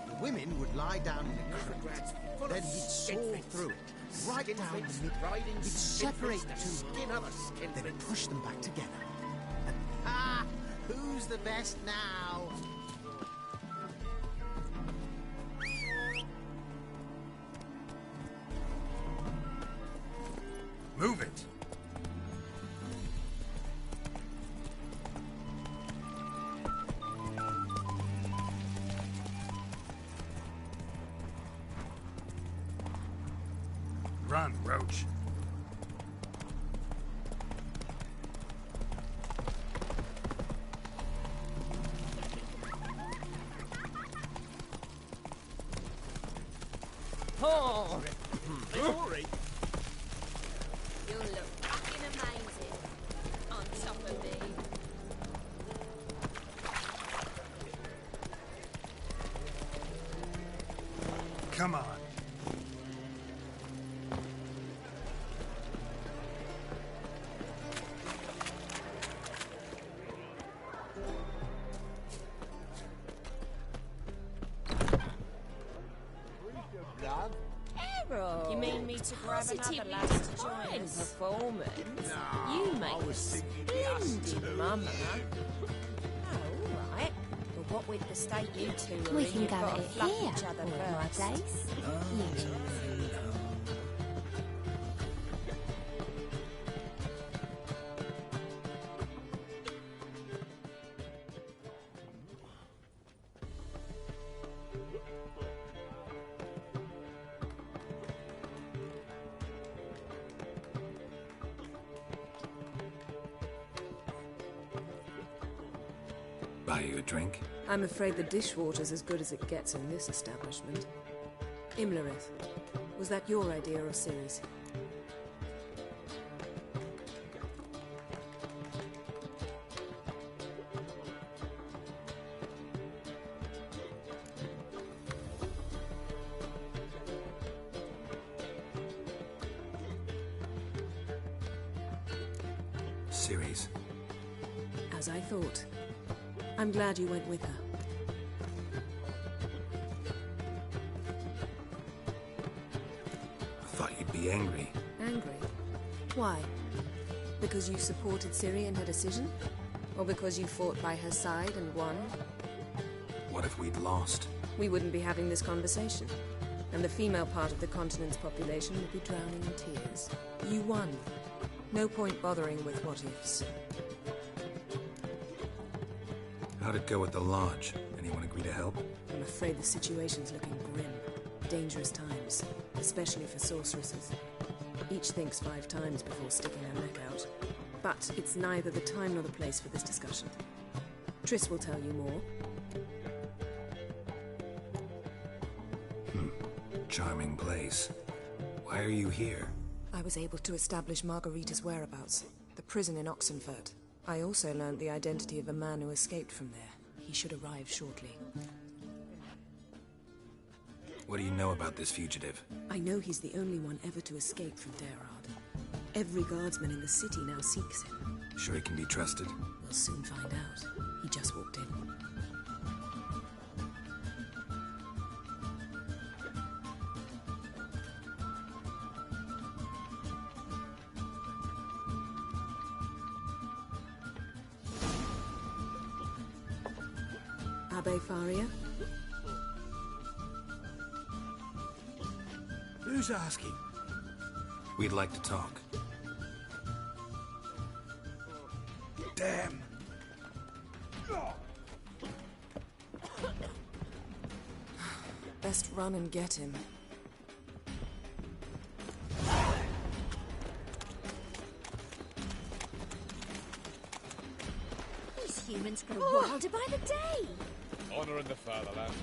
The women would lie down in a crypt. Then he'd saw through it, right down the middle. He'd separate the two, then push them back together. And who's the best now? Move it! Run, Roach. Oh! Sorry. You look fucking amazing on top of me. Come on. You mean me to grab another lass to join the performance? You make a splendid mama. Oh, all right. But what with the state you two are We in, can you've go got to at it fluff here, each other or at my first. place. Buy you a drink? I'm afraid the dishwater's as good as it gets in this establishment. Imlerith, was that your idea or Ciri's? Ciri's. As I thought. I'm glad you went with her. I thought you'd be angry. Angry? Why? Because you supported Ciri in her decision? Or because you fought by her side and won? What if we'd lost? We wouldn't be having this conversation. And the female part of the continent's population would be drowning in tears. You won. No point bothering with what-ifs. How'd it go at the lodge? Anyone agree to help? I'm afraid the situation's looking grim. Dangerous times, especially for sorceresses. Each thinks 5 times before sticking her neck out. But it's neither the time nor the place for this discussion. Triss will tell you more. Charming place. Why are you here? I was able to establish Margarita's whereabouts, the prison in Oxenfurt. I also learned the identity of a man who escaped from there. He should arrive shortly. What do you know about this fugitive? I know he's the only one ever to escape from Derard. Every guardsman in the city now seeks him. Sure he can be trusted? We'll soon find out. He just walked in. Abbe Faria? Who's asking? We'd like to talk. Damn. Best run and get him. These humans grow wilder by the day. Honor in the fatherland.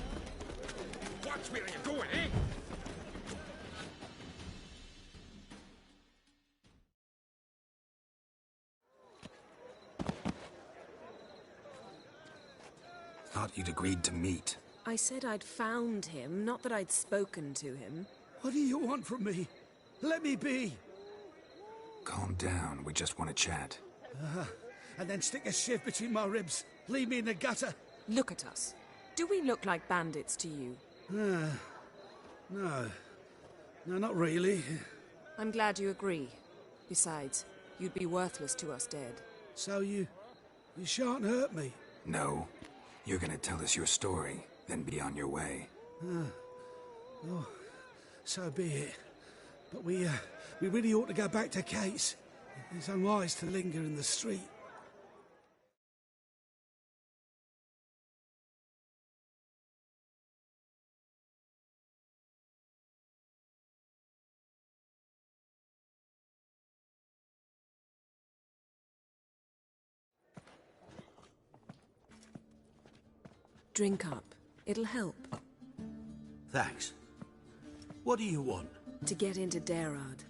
Watch where you're going, eh? Thought you'd agreed to meet. I said I'd found him, not that I'd spoken to him. What do you want from me? Let me be. Calm down, we just want to chat. And then stick a shiv between my ribs. Leave me in the gutter. Look at us. Do we look like bandits to you? No. No, not really. I'm glad you agree. Besides, you'd be worthless to us dead. So you shan't hurt me? No. You're gonna tell us your story, then be on your way. Oh, so be it. But we really ought to go back to Kate's. It's unwise to linger in the street. Drink up. It'll help. Thanks. What do you want? To get into Darad.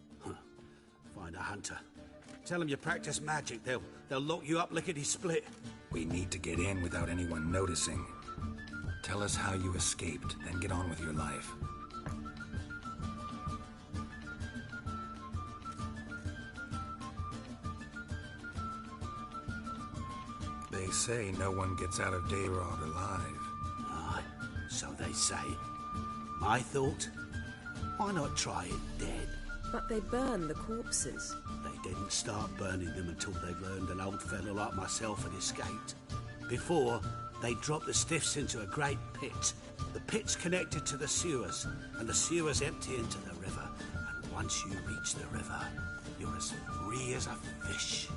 Find a hunter. Tell them you practice magic. They'll lock you up lickety-split. We need to get in without anyone noticing. Tell us how you escaped, then get on with your life. They say no one gets out of Darad alive. Aye, so they say. My thought? Why not try it dead? But they burn the corpses. They didn't start burning them until they'd learned an old fellow like myself had escaped. Before, they dropped the stiffs into a great pit. The pit's connected to the sewers, and the sewers empty into the river. And once you reach the river, you're as free as a fish.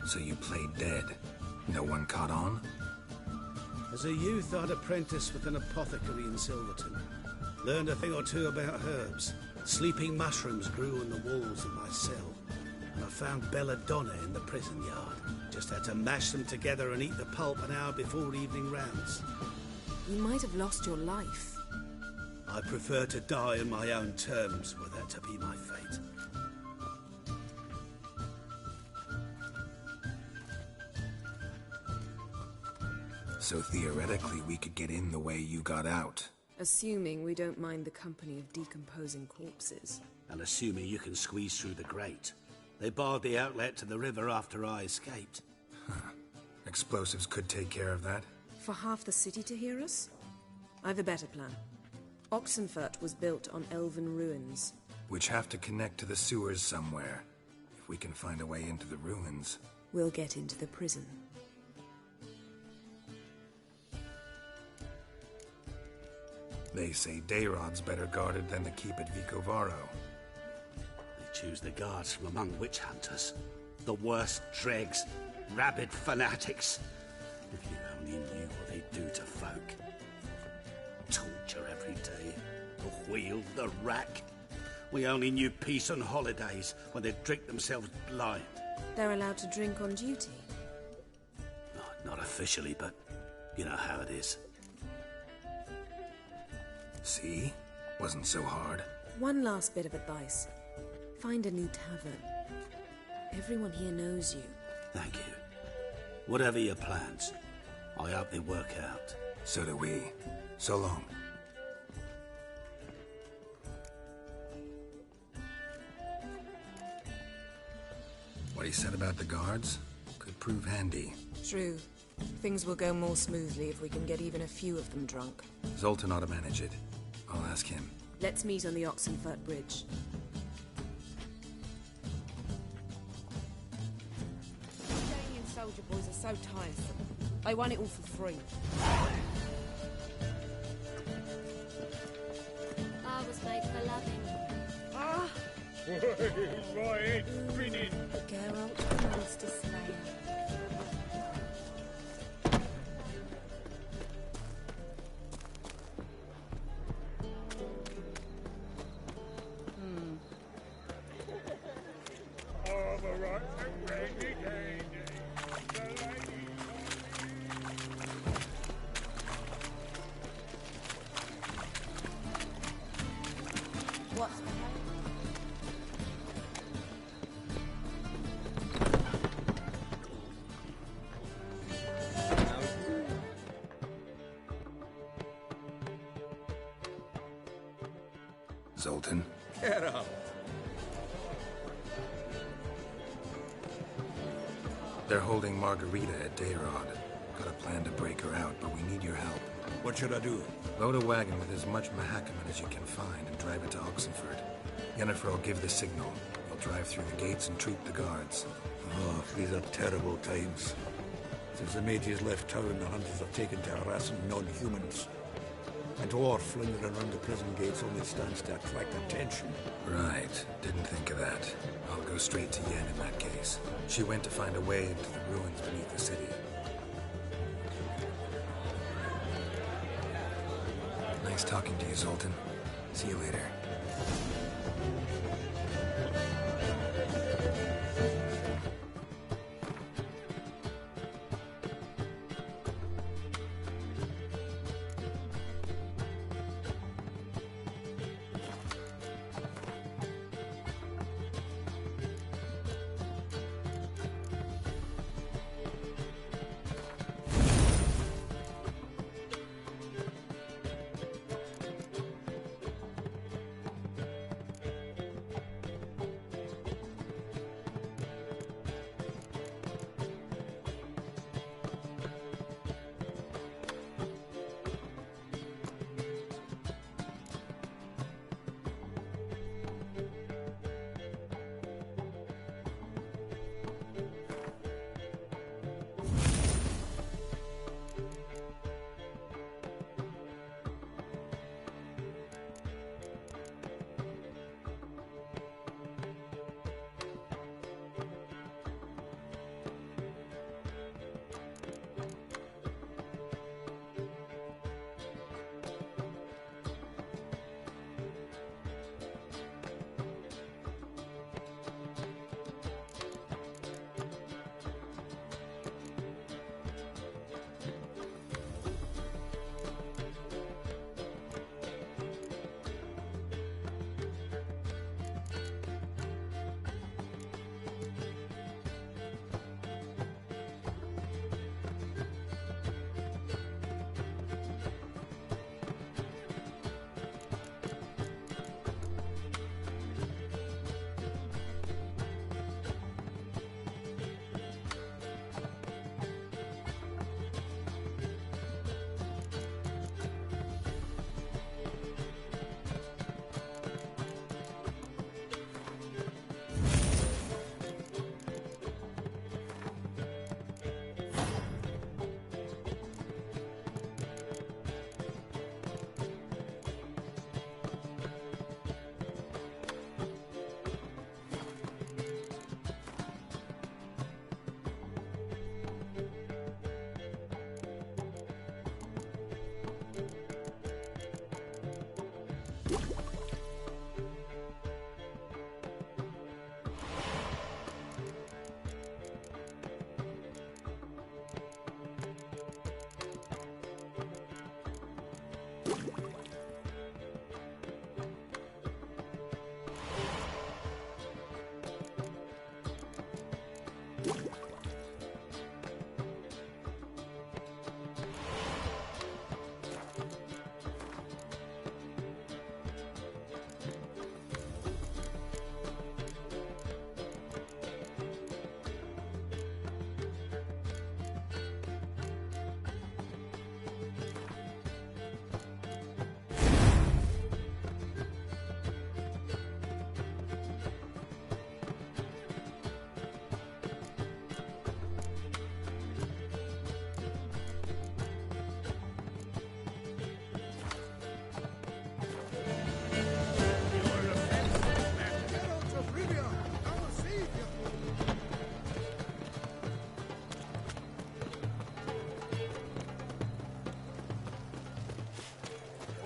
So you played dead. No one caught on? As a youth, I'd apprenticed with an apothecary in Silverton. Learned a thing or two about herbs. Sleeping mushrooms grew on the walls of my cell. And I found belladonna in the prison yard. Just had to mash them together and eat the pulp an hour before evening rounds. You might have lost your life. I prefer to die on my own terms, were that to be my fate. So theoretically, we could get in the way you got out. Assuming we don't mind the company of decomposing corpses. And assuming you can squeeze through the grate. They barred the outlet to the river after I escaped. Explosives could take care of that. For half the city to hear us? I've a better plan. Oxenfurt was built on elven ruins. Which have to connect to the sewers somewhere. If we can find a way into the ruins. We'll get into the prison. They say Dayrod's better guarded than the keep at Vicovaro. They choose the guards from among witch hunters. The worst dregs, rabid fanatics. If you only knew what they do to folk. Torture every day. The wheel, the rack. We only knew peace on holidays when they'd drink themselves blind. They're allowed to drink on duty? Not officially, but you know how it is. See? Wasn't so hard. One last bit of advice. Find a new tavern. Everyone here knows you. Thank you. Whatever your plans, I hope they work out. So do we. So long. What he said about the guards could prove handy. True. Things will go more smoothly if we can get even a few of them drunk. Zoltan ought to manage it. I'll ask him. Let's meet on the Oxenfurt Bridge. soldier boys are so tiresome. They want it all for free. I was made for loving. Ah! Right, grinning. Geralt the Monster Slayer. What's the Zoltan? Get up. They're holding Margarita at Dayrod. Got a plan to break her out, but we need your help. What should I do? Load a wagon with as much Mahakaman as you can find and drive it to Oxenford. Yennefer will give the signal. We'll drive through the gates and troop the guards. Oh, these are terrible times. Since the mages left town, the hunters have taken to harassing non-humans. A dwarf lingering around the prison gates only stands to attract attention. Right. Didn't think of that. I'll go straight to Yen in that case. She went to find a way into the ruins beneath the city. Nice talking to you, Zoltan. See you later.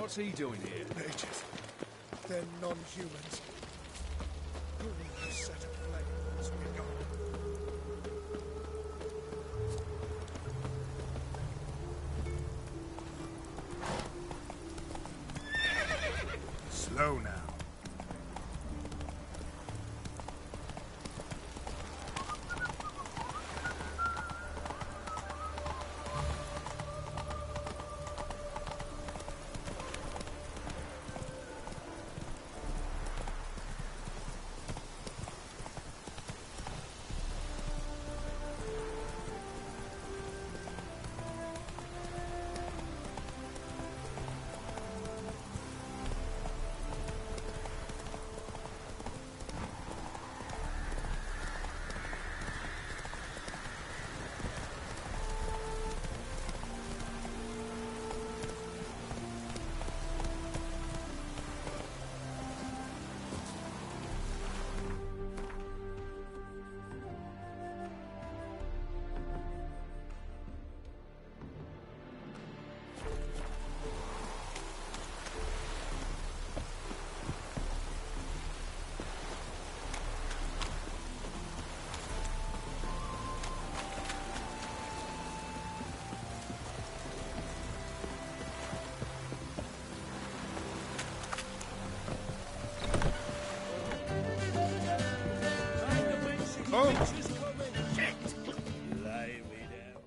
What's he doing here? Mages. They're non-humans. A set of flames we go. Slow now.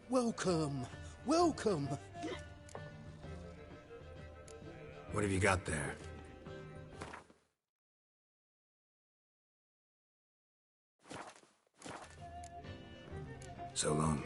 Welcome. Welcome. What have you got there? So long.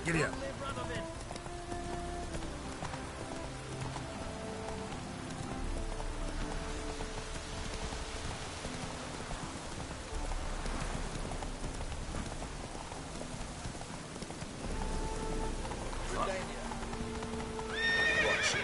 Giddy up. Watch it.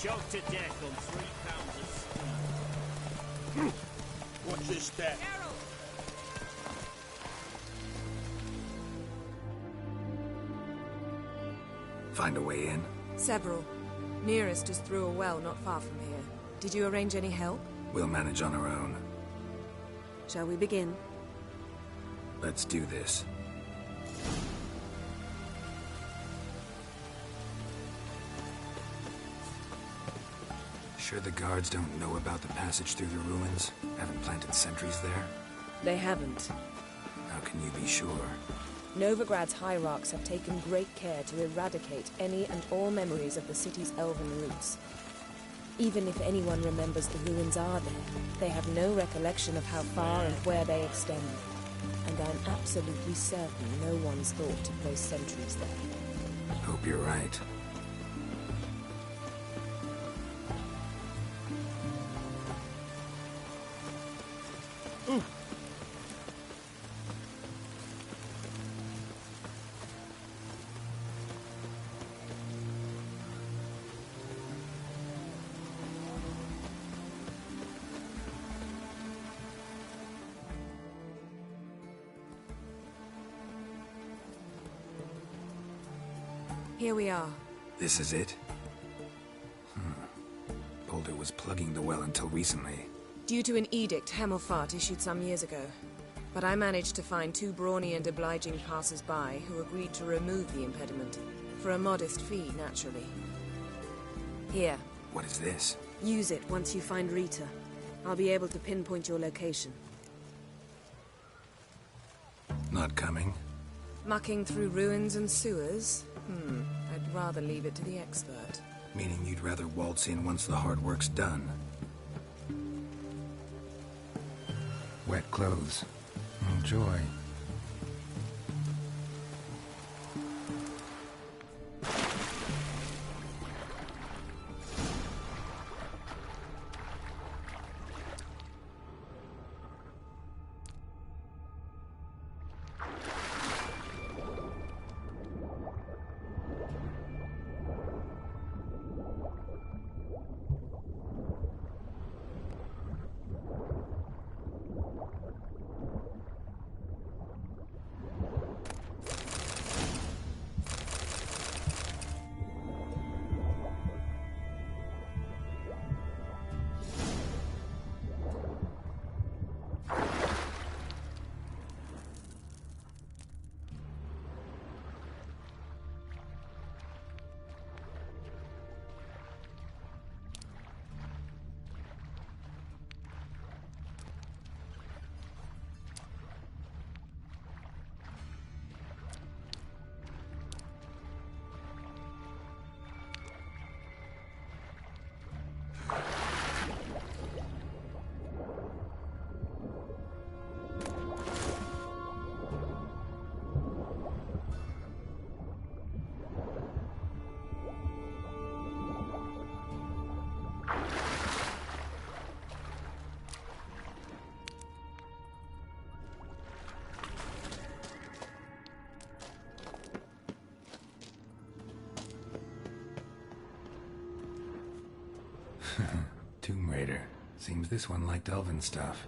Choked to death on 3 pounds of stuff. Watch this step. Find a way in? Several. Nearest is through a well not far from here. Did you arrange any help? We'll manage on our own. Shall we begin? Let's do this. Sure the guards don't know about the passage through the ruins? Haven't planted sentries there? They haven't. How can you be sure? Novigrad's hierarchs have taken great care to eradicate any and all memories of the city's elven roots. Even if anyone remembers the ruins are there, they have no recollection of how far and where they extend. And I'm absolutely certain no one's thought to place sentries there. Hope you're right. Here we are. This is it? Boulder was plugging the well until recently. Due to an edict Hemelfart issued some years ago. But I managed to find 2 brawny and obliging passers-by who agreed to remove the impediment. For a modest fee, naturally. Here. What is this? Use it once you find Rita. I'll be able to pinpoint your location. Not coming? Mucking through ruins and sewers? I'd rather leave it to the expert. Meaning you'd rather waltz in once the hard work's done. Wet clothes. Enjoy. Tomb Raider. Seems this one liked elven stuff.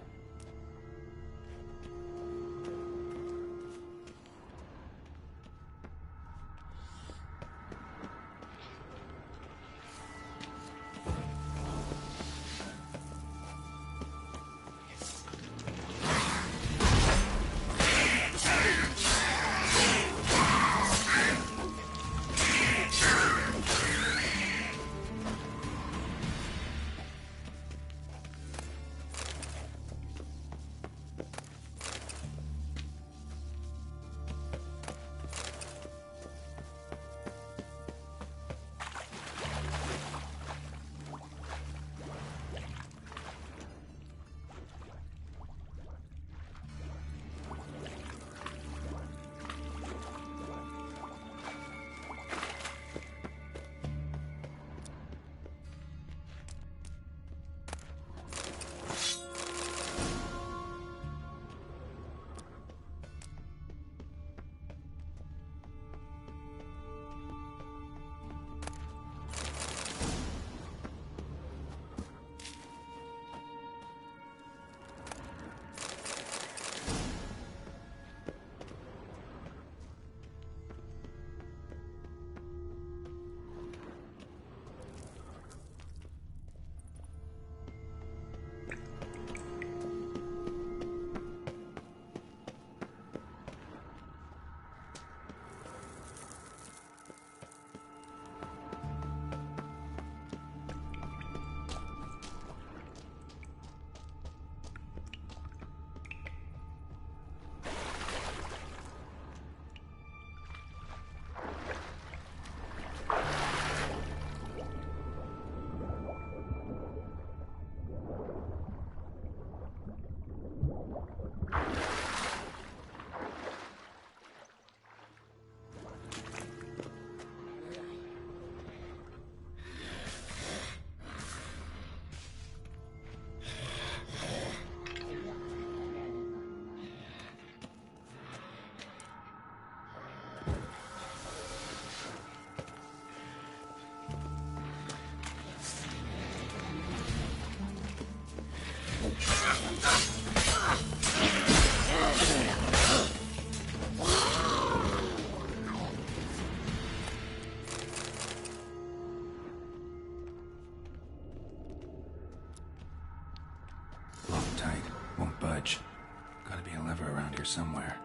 lever around here somewhere.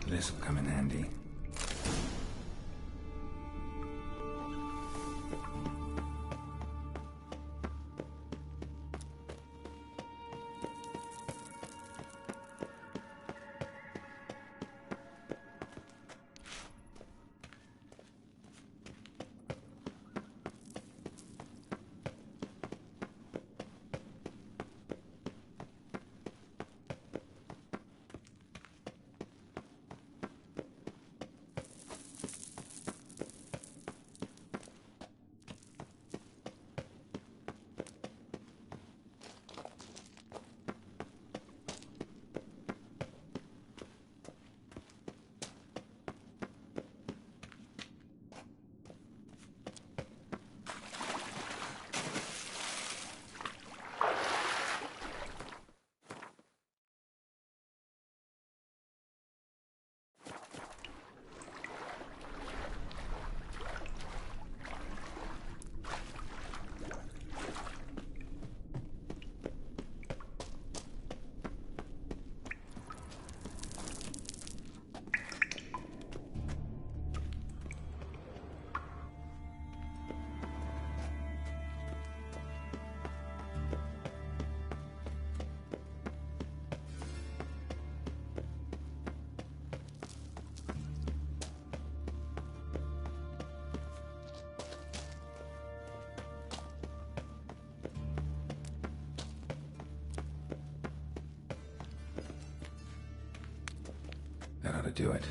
This'll come in handy. That ought to do it.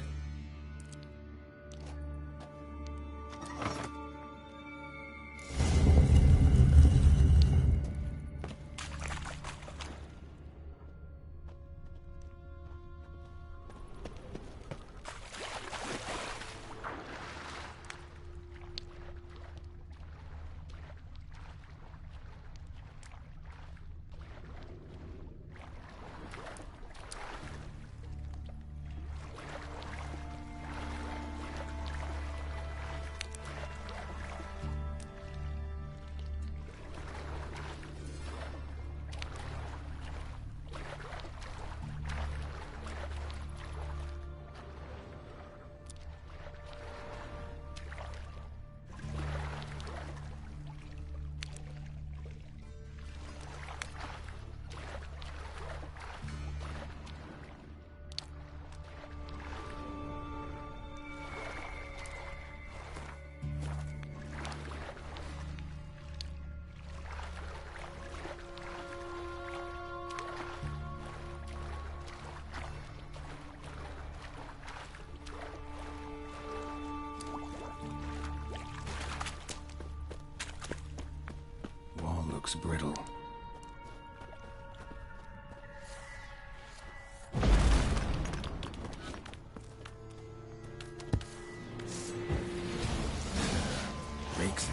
looks brittle. Makes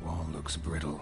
Wall looks brittle.